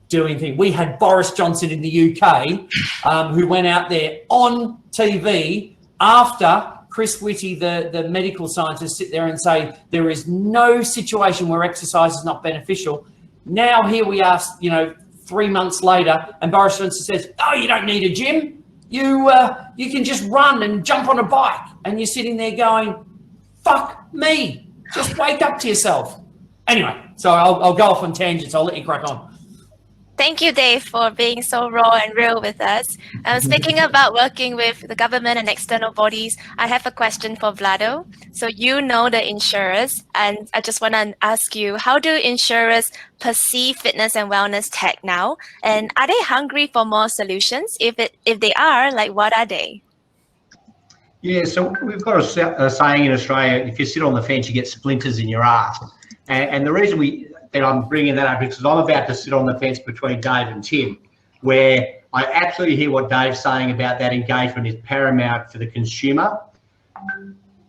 doing things. We had Boris Johnson in the UK who went out there on TV after Chris Whitty, the medical scientist, sit there and say there is no situation where exercise is not beneficial. Now here we are, 3 months later, and Boris Johnson says, oh, you don't need a gym. You can just run and jump on a bike. And you're sitting there going, fuck me, just wake up to yourself. Anyway, so I'll go off on tangents. I'll let you crack on. Thank you, Dave, for being so raw and real with us. Speaking about working with the government and external bodies, I have a question for Vlado. So you know the insurers, and I just want to ask you, how do insurers perceive fitness and wellness tech now? And are they hungry for more solutions? If they are, like, what are they? Yeah, so we've got a saying in Australia, if you sit on the fence, you get splinters in your ass. And the reason that I'm bringing that up is because I'm about to sit on the fence between Dave and Tim, where I absolutely hear what Dave's saying about that engagement is paramount for the consumer.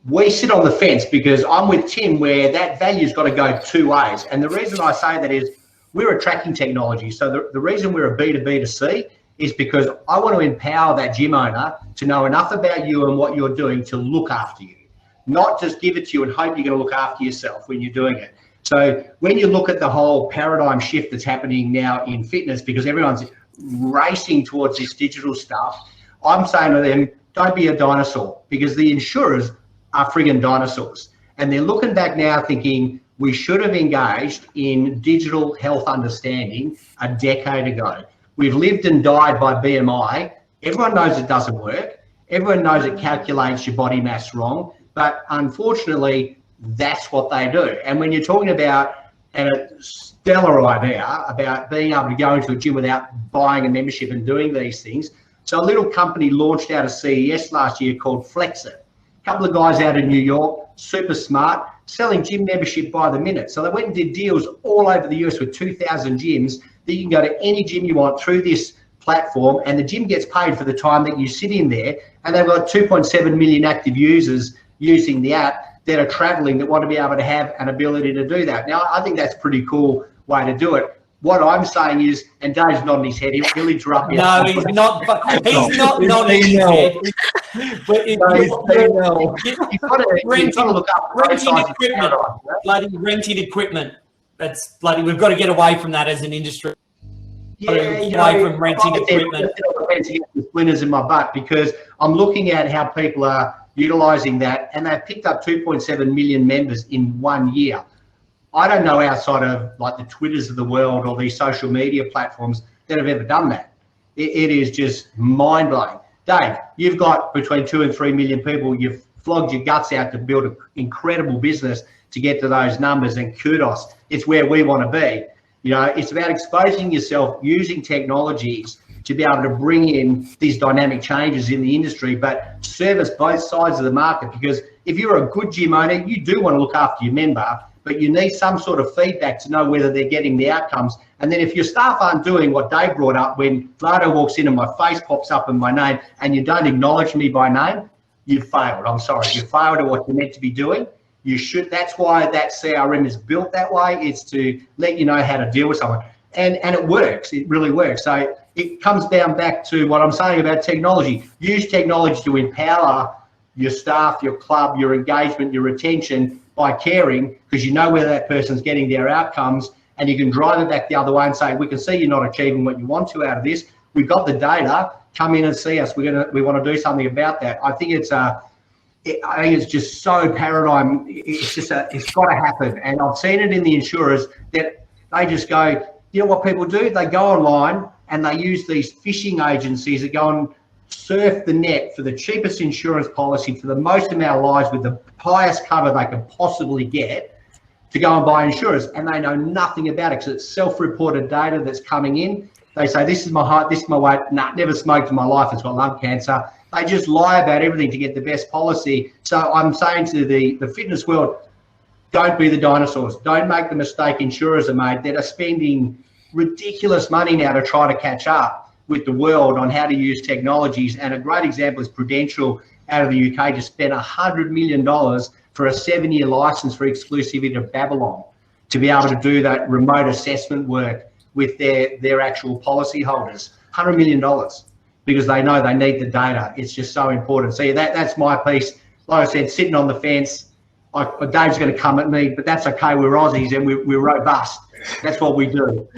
We sit on the fence because I'm with Tim where that value's got to go two ways. And the reason I say that is we're a tracking technology. So the reason we're a B2B2C is because I want to empower that gym owner to know enough about you and what you're doing to look after you, not just give it to you and hope you're going to look after yourself when you're doing it. So when you look at the whole paradigm shift that's happening now in fitness, because everyone's racing towards this digital stuff, I'm saying to them, don't be a dinosaur, because the insurers are friggin' dinosaurs. And they're looking back now thinking we should have engaged in digital health understanding a decade ago. We've lived and died by BMI. Everyone knows it doesn't work. Everyone knows it calculates your body mass wrong. But unfortunately, that's what they do. And when you're talking about a stellar idea about being able to go into a gym without buying a membership and doing these things. So a little company launched out of CES last year called Flexit. A couple of guys out of New York, super smart, selling gym membership by the minute. So they went and did deals all over the US with 2,000 gyms that you can go to any gym you want through this platform, and the gym gets paid for the time that you sit in there. And they've got 2.7 million active users using the app that are traveling, that want to be able to have an ability to do that. Now, I think that's a pretty cool way to do it. What I'm saying is, and Dave's nodding his head, he'll interrupt me. No, he's not. He's not nodding his head. But You've got to look up both renting sides of the equipment. paradigm, you know? Bloody renting equipment. That's bloody. We've got to get away from that as an industry. Away from renting equipment. The splinters in my butt, because I'm looking at how people are utilising that, and they've picked up 2.7 million members in 1 year. I don't know outside of like the Twitters of the world or these social media platforms that have ever done that. It is just mind blowing. Dave, you've got between 2 and 3 million people. You've flogged your guts out to build an incredible business to get to those numbers, and kudos. It's where we want to be. You know, it's about exposing yourself, using technologies to be able to bring in these dynamic changes in the industry, but service both sides of the market. Because if you're a good gym owner, you do want to look after your member, but you need some sort of feedback to know whether they're getting the outcomes. And then if your staff aren't doing what Dave brought up, when Vlado walks in and my face pops up in my name and you don't acknowledge me by name, you've failed. I'm sorry, you failed at what you're meant to be doing. You should. That's why that CRM is built that way. It's to let you know how to deal with someone, and it works. It really works. So it comes down back to what I'm saying about technology. Use technology to empower your staff, your club, your engagement, your retention by caring, because you know whether that person's getting their outcomes, and you can drive it back the other way and say, we can see you're not achieving what you want to out of this. We've got the data. Come in and see us. We want to do something about that. I think I think it's just so paradigm. It's got to happen. And I've seen it in the insurers that they just go, you know what people do? They go online and they use these phishing agencies that go and surf the net for the cheapest insurance policy for the most amount of lives with the highest cover they can possibly get to go and buy insurance. And they know nothing about it because it's self-reported data that's coming in. They say, this is my height, this is my weight. Nah, never smoked in my life. It's got lung cancer. They just lie about everything to get the best policy. So I'm saying to the fitness world, don't be the dinosaurs. Don't make the mistake insurers are made that are spending ridiculous money now to try to catch up with the world on how to use technologies. And a great example is Prudential out of the UK just spent $100 million for a 7-year license for exclusivity to Babylon to be able to do that remote assessment work with their actual policy holders. $100 million. Because they know they need the data. It's just so important. So that's my piece. Like I said, sitting on the fence. Dave's going to come at me, but that's okay. We're Aussies and we're robust. That's what we do.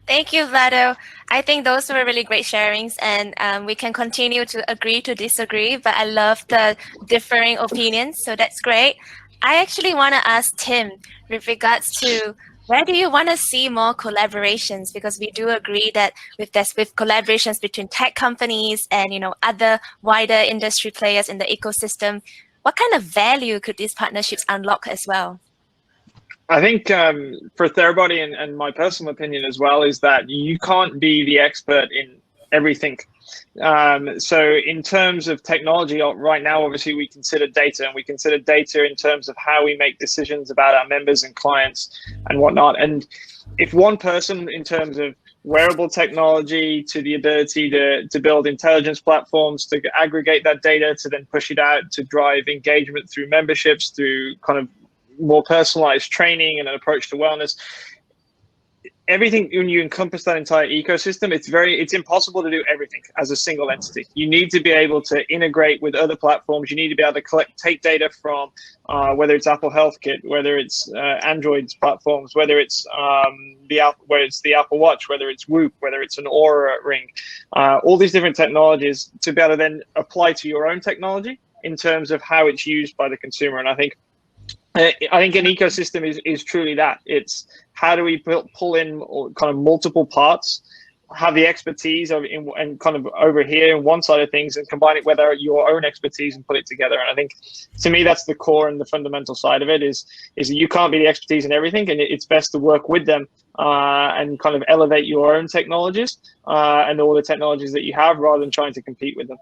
Thank you, Vlado. I think those were really great sharings, and we can continue to agree to disagree, but I love the differing opinions, so that's great. I actually want to ask Tim with regards to where do you want to see more collaborations? Because we do agree that with collaborations between tech companies and other wider industry players in the ecosystem, what kind of value could these partnerships unlock as well? I think for Therabody and my personal opinion as well is that you can't be the expert in everything. So in terms of technology right now, obviously we consider data, and we consider data in terms of how we make decisions about our members and clients and whatnot. And if one person, in terms of wearable technology to the ability to build intelligence platforms, to aggregate that data, to then push it out, to drive engagement through memberships, through kind of more personalized training and an approach to wellness, everything, when you encompass that entire ecosystem, it's impossible to do everything as a single entity. You need to be able to integrate with other platforms. You need to be able to take data from whether it's Apple Health Kit, whether it's Android's platforms, whether it's the Apple Watch, whether it's Whoop, whether it's an Aura ring, all these different technologies to be able to then apply to your own technology in terms of how it's used by the consumer. And I think an ecosystem is truly that. It's how do we pull in kind of multiple parts, have the expertise and kind of over here in one side of things, and combine it with your own expertise and put it together. And I think to me that's the core and the fundamental side of it is that you can't be the expertise in everything, and it's best to work with them and kind of elevate your own technologies and all the technologies that you have rather than trying to compete with them.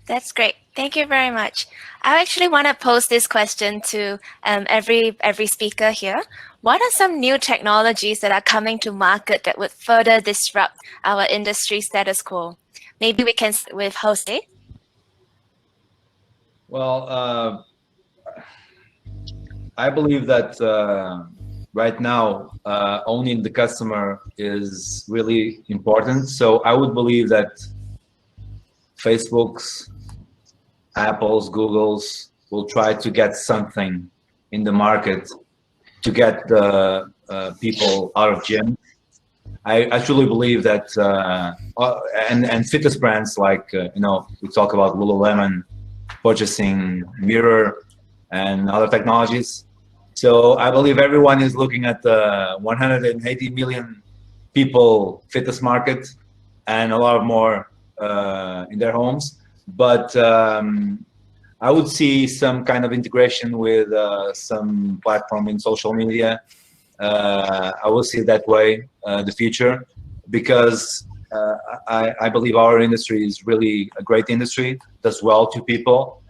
That's great. Thank you very much. I actually want to pose this question to every speaker here. What are some new technologies that are coming to market that would further disrupt our industry status quo? Maybe we can with José. Well, I believe that right now, owning the customer is really important. So I would believe that Facebook's, Apple's, Google's will try to get something in the market to get the people out of gym. I truly believe that, and fitness brands like, we talk about Lululemon purchasing Mirror and other technologies. So I believe everyone is looking at the 180 million people fitness market and a lot more in their homes. But I would see some kind of integration with some platform in social media. I will see it that way, the future, because I believe our industry is really a great industry, does well to people.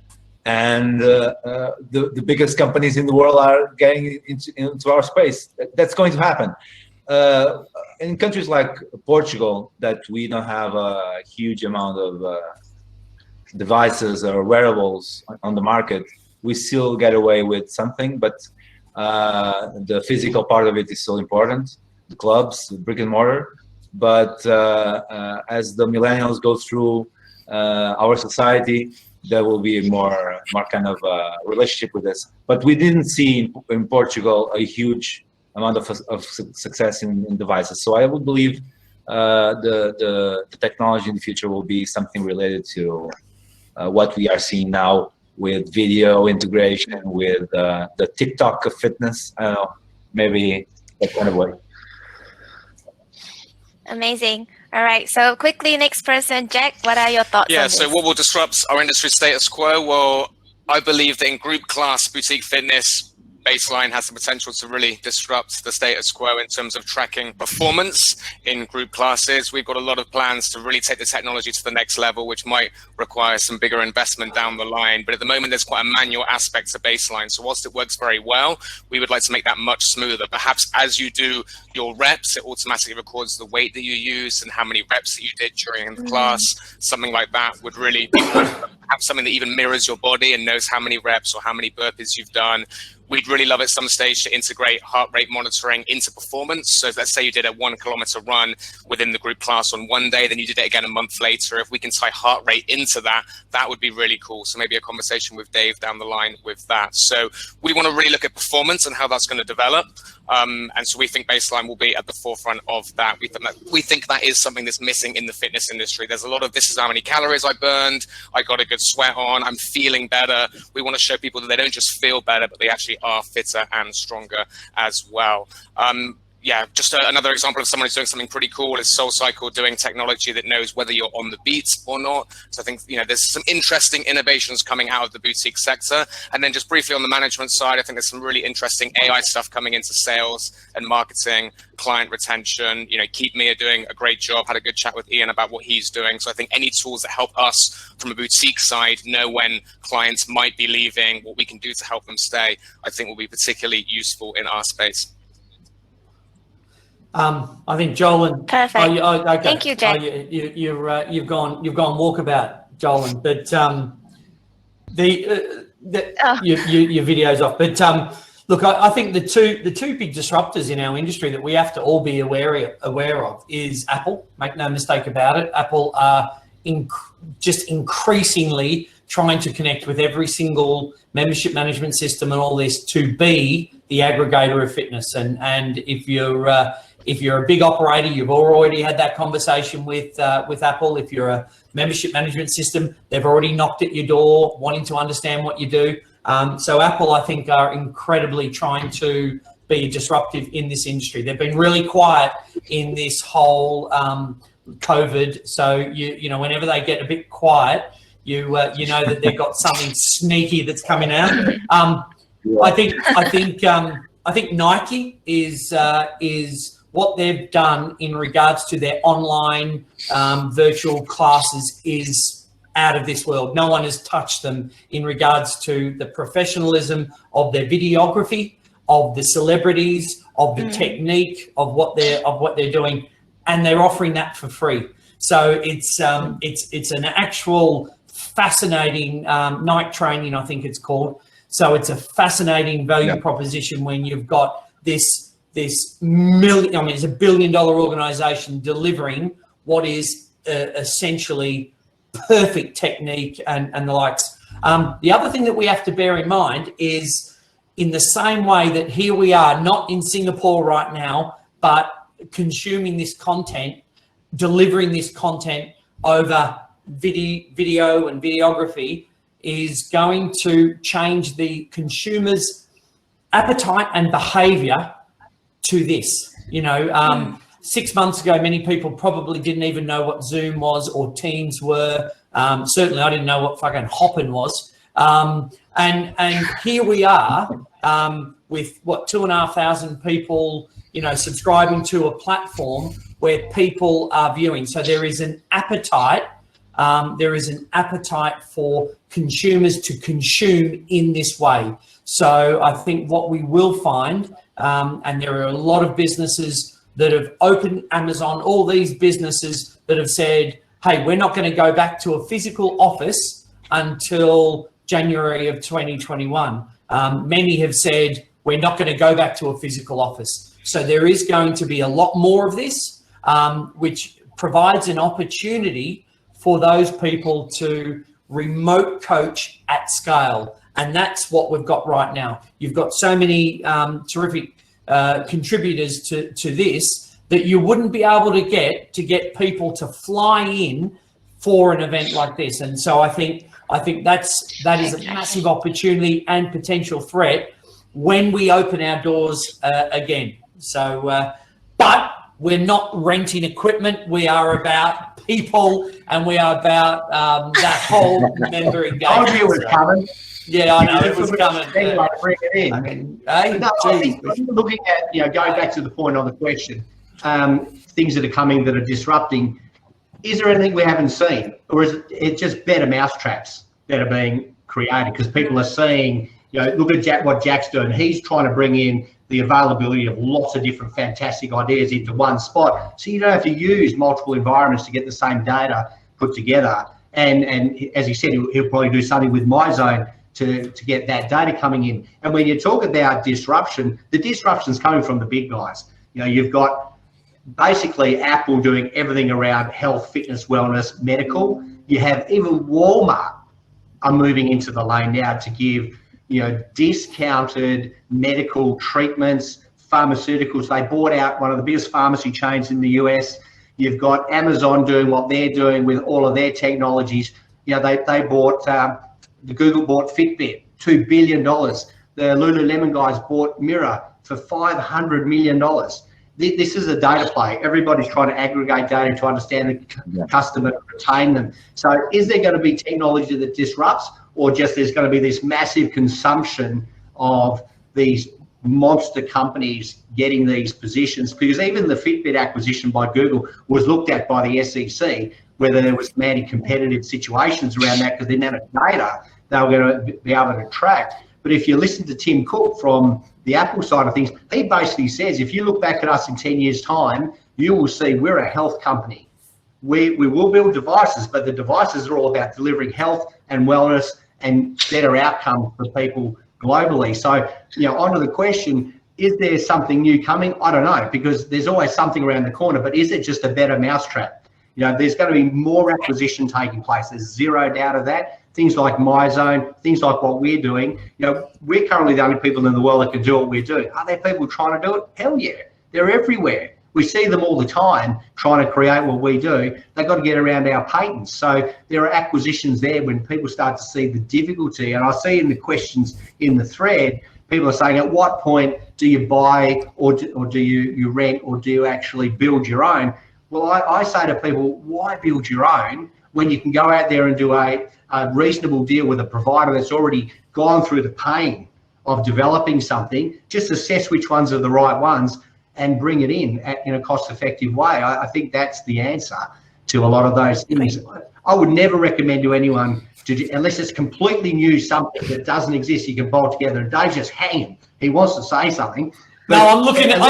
And the biggest companies in the world are getting into our space. That's going to happen. In countries like Portugal, that we don't have a huge amount of devices or wearables on the market, we still get away with something, but the physical part of it is still important, the clubs, the brick and mortar. But as the millennials go through our society, there will be more kind of relationship with this. But we didn't see in Portugal a huge amount of success in devices. So I would believe the technology in the future will be something related to what we are seeing now with video integration, with the TikTok of fitness. I don't know, maybe that kind of way. Amazing. All right. So quickly, next person, Jack, what are your thoughts on this? So what will disrupt our industry status quo? Well, I believe that in group class boutique fitness, Baseline has the potential to really disrupt the status quo in terms of tracking performance in group classes. We've got a lot of plans to really take the technology to the next level, which might require some bigger investment down the line. But at the moment, there's quite a manual aspect to Baseline. So whilst it works very well, we would like to make that much smoother. Perhaps as you do your reps, it automatically records the weight that you use and how many reps that you did during the class. Something like that would really have something that even mirrors your body and knows how many reps or how many burpees you've done. We'd really love at some stage to integrate heart rate monitoring into performance. So if, let's say you did a 1 kilometer run within the group class on one day, then you did it again a month later. If we can tie heart rate into that, that would be really cool. So maybe a conversation with Dave down the line with that. So we want to really look at performance and how that's going to develop. And so we think Baseline will be at the forefront of that. We think that is something that's missing in the fitness industry. There's a lot of, this is how many calories I burned, I got a good sweat on, I'm feeling better. We want to show people that they don't just feel better, but they actually are fitter and stronger as well. Yeah, just another example of someone who's doing something pretty cool is SoulCycle doing technology that knows whether you're on the beat or not. So I think, there's some interesting innovations coming out of the boutique sector. And then just briefly on the management side, I think there's some really interesting AI stuff coming into sales and marketing, client retention. Keep Me are doing a great job. Had a good chat with Ian about what he's doing. So I think any tools that help us from a boutique side know when clients might be leaving, what we can do to help them stay, I think will be particularly useful in our space. I think Jolin. Perfect. Okay. Thank you, Jack. You've gone walkabout, Jolin. But your video's off. But look, I think the two big disruptors in our industry that we have to all be aware of is Apple. Make no mistake about it. Apple are just increasingly trying to connect with every single membership management system and all this to be the aggregator of fitness. And if you're a big operator, you've already had that conversation with Apple. If you're a membership management system, they've already knocked at your door wanting to understand what you do. So Apple, I think, are incredibly trying to be disruptive in this industry. They've been really quiet in this whole COVID. So whenever they get a bit quiet, you know that they've got something sneaky that's coming out. I think Nike is what they've done in regards to their online virtual classes is out of this world. No one has touched them in regards to the professionalism of their videography, of the celebrities, of the technique of what they're doing, and they're offering that for free. So it's an actual fascinating night training, I think it's called. So it's a fascinating value proposition when you've got this this million, I mean, it's $1 billion organization delivering what is essentially perfect technique and the likes. The other thing that we have to bear in mind is, in the same way that here we are, not in Singapore right now, but consuming this content, delivering this content over video and videography, is going to change the consumer's appetite and behavior to this. 6 months ago, many people probably didn't even know what Zoom was or Teams were. Certainly I didn't know what fucking hopping was. And here we are with what, 2,500 people, subscribing to a platform where people are viewing. So there is an appetite. There is an appetite for consumers to consume in this way. So I think what we will find, and there are a lot of businesses that have opened Amazon, all these businesses that have said, hey, we're not going to go back to a physical office until January of 2021. Many have said, we're not going to go back to a physical office. So there is going to be a lot more of this, which provides an opportunity for those people to remote coach at scale. And that's what we've got right now. You've got so many terrific contributors to this that you wouldn't be able to get people to fly in for an event like this. And so I think that is a massive opportunity and potential threat when we open our doors again. So, but we're not renting equipment. We are about people, and we are about that whole member engagement. I knew it was coming. Yeah, I know it was coming. Anyway, bring it in. I mean, hey, no, I think looking at, going back to the point on the question, things that are coming that are disrupting, is there anything we haven't seen? Or is it just better mousetraps that are being created? Because people are seeing, look at what Jack's doing. He's trying to bring in the availability of lots of different fantastic ideas into one spot. So you don't have to use multiple environments to get the same data put together. And as he said, he'll probably do something with Myzone to get that data coming in. And when you talk about disruption, the disruption's coming from the big guys. You've got basically Apple doing everything around health, fitness, wellness, medical. You have even Walmart are moving into the lane now to give, discounted medical treatments, pharmaceuticals. They bought out one of the biggest pharmacy chains in the US. You've got Amazon doing what they're doing with all of their technologies. They bought, the Google bought Fitbit, $2 billion. The Lululemon guys bought Mirror for $500 million. This is a data play. Everybody's trying to aggregate data to understand the customer, retain them. So is there going to be technology that disrupts, or just there's going to be this massive consumption of these monster companies getting these positions? Because even the Fitbit acquisition by Google was looked at by the SEC, whether there was many competitive situations around that, because they didn't have data they were going to be able to track. But if you listen to Tim Cook from the Apple side of things, he basically says, if you look back at us in 10 years' time, you will see we're a health company. We will build devices, but the devices are all about delivering health and wellness and better outcomes for people globally. So, onto the question, is there something new coming? I don't know, because there's always something around the corner, but is it just a better mousetrap? There's going to be more acquisition taking place. There's zero doubt of that. Things like Myzone, things like what we're doing. We're currently the only people in the world that can do what we're doing. Are there people trying to do it? Hell yeah. They're everywhere. We see them all the time trying to create what we do. They've got to get around our patents. So there are acquisitions there when people start to see the difficulty. And I see in the questions in the thread, people are saying, at what point do you buy or do you rent, or do you actually build your own? Well, I say to people, why build your own when you can go out there and do a reasonable deal with a provider that's already gone through the pain of developing something? Just assess which ones are the right ones and bring it in a cost-effective way. I think that's the answer to a lot of those things. I would never recommend to anyone to do, unless it's completely new, something that doesn't exist, you can bolt together. And Dave's just hanging. He wants to say something. No, I'm looking at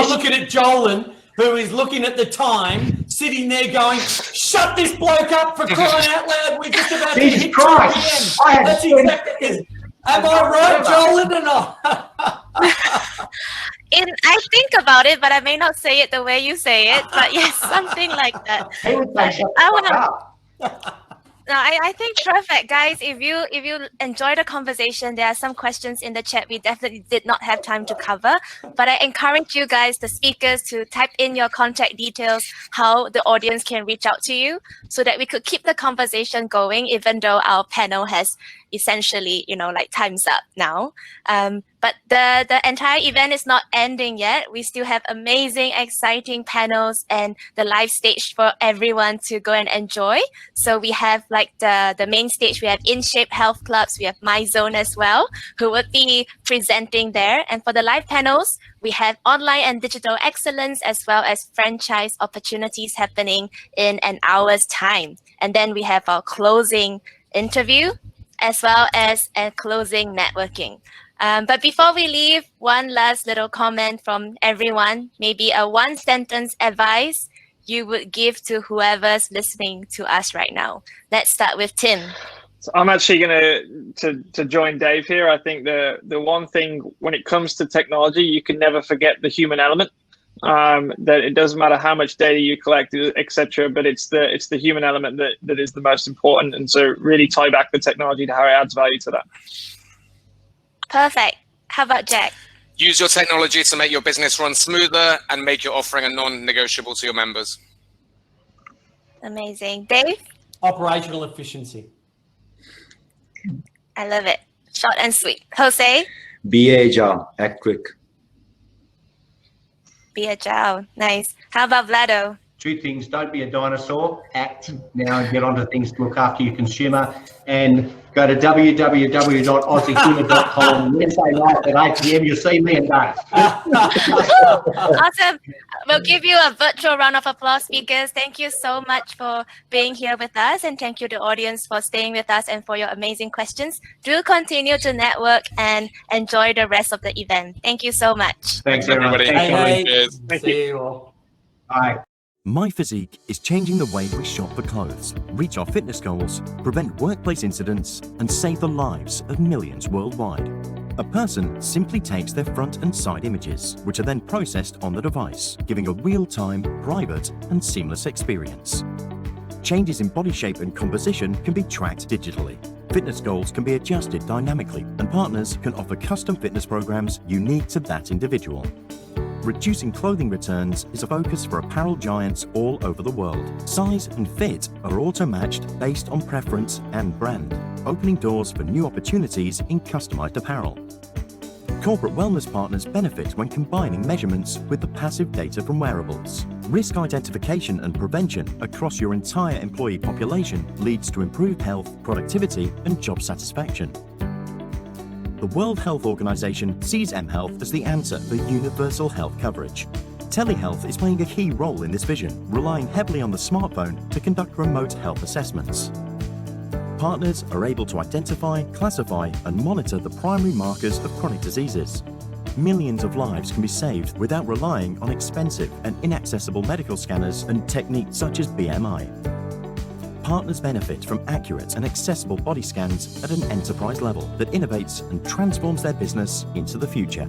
Jolin, who is looking at the time, sitting there going, shut this bloke up, for crying out loud. We're just about to hit 2 p.m. That's exactly it. Am I right, Jolin, or not? I think about it, but I may not say it the way you say it. But yes, something like that. He would say, shut I the wanna- fuck up. No, I think perfect, guys. If you enjoy the conversation, there are some questions in the chat we definitely did not have time to cover. But I encourage you guys, the speakers, to type in your contact details, how the audience can reach out to you, so that we could keep the conversation going, even though our panel has essentially, like time's up now. But the entire event is not ending yet. We still have amazing, exciting panels and the live stage for everyone to go and enjoy. So we have like the main stage, we have InShape Health Clubs, we have MyZone as well, who would be presenting there. And for the live panels, we have online and digital excellence, as well as franchise opportunities happening in an hour's time. And then we have our closing interview, as well as a closing networking. But before we leave, one last little comment from everyone, maybe a one-sentence advice you would give to whoever's listening to us right now. Let's start with Tim. So I'm actually going to join Dave here. I think the one thing when it comes to technology, you can never forget the human element. That it doesn't matter how much data you collect, etc., but it's the human element that is the most important. And so really tie back the technology to how it adds value to that. Perfect. How about Jack? Use your technology to make your business run smoother and make your offering a non-negotiable to your members. Amazing. Dave? Operational efficiency. I love it. Short and sweet. Jose? Be agile, act quick. Be agile. Nice. How about Vlado? Two things: don't be a dinosaur, act now and get onto things to look after your consumer, and go to www.aussiehumour.com Wednesday night at 8 p.m. You'll see me and Dave. Awesome. We'll give you a virtual round of applause, speakers. Thank you so much for being here with us, and thank you to the audience for staying with us and for your amazing questions. Do continue to network and enjoy the rest of the event. Thank you so much. Thanks, everyone. everybody. Thanks, Hey, Jolin. see you all. Bye. MyFiziq is changing the way we shop for clothes, reach our fitness goals, prevent workplace incidents, and save the lives of millions worldwide. A person simply takes their front and side images, which are then processed on the device, giving a real-time, private, and seamless experience. Changes in body shape and composition can be tracked digitally. Fitness goals can be adjusted dynamically, and partners can offer custom fitness programs unique to that individual. Reducing clothing returns is a focus for apparel giants all over the world. Size and fit are auto-matched based on preference and brand, opening doors for new opportunities in customized apparel. Corporate wellness partners benefit when combining measurements with the passive data from wearables. Risk identification and prevention across your entire employee population leads to improved health, productivity, and job satisfaction. The World Health Organization sees mHealth as the answer for universal health coverage. Telehealth is playing a key role in this vision, relying heavily on the smartphone to conduct remote health assessments. Partners are able to identify, classify, and monitor the primary markers of chronic diseases. Millions of lives can be saved without relying on expensive and inaccessible medical scanners and techniques such as BMI. Partners benefit from accurate and accessible body scans at an enterprise level that innovates and transforms their business into the future.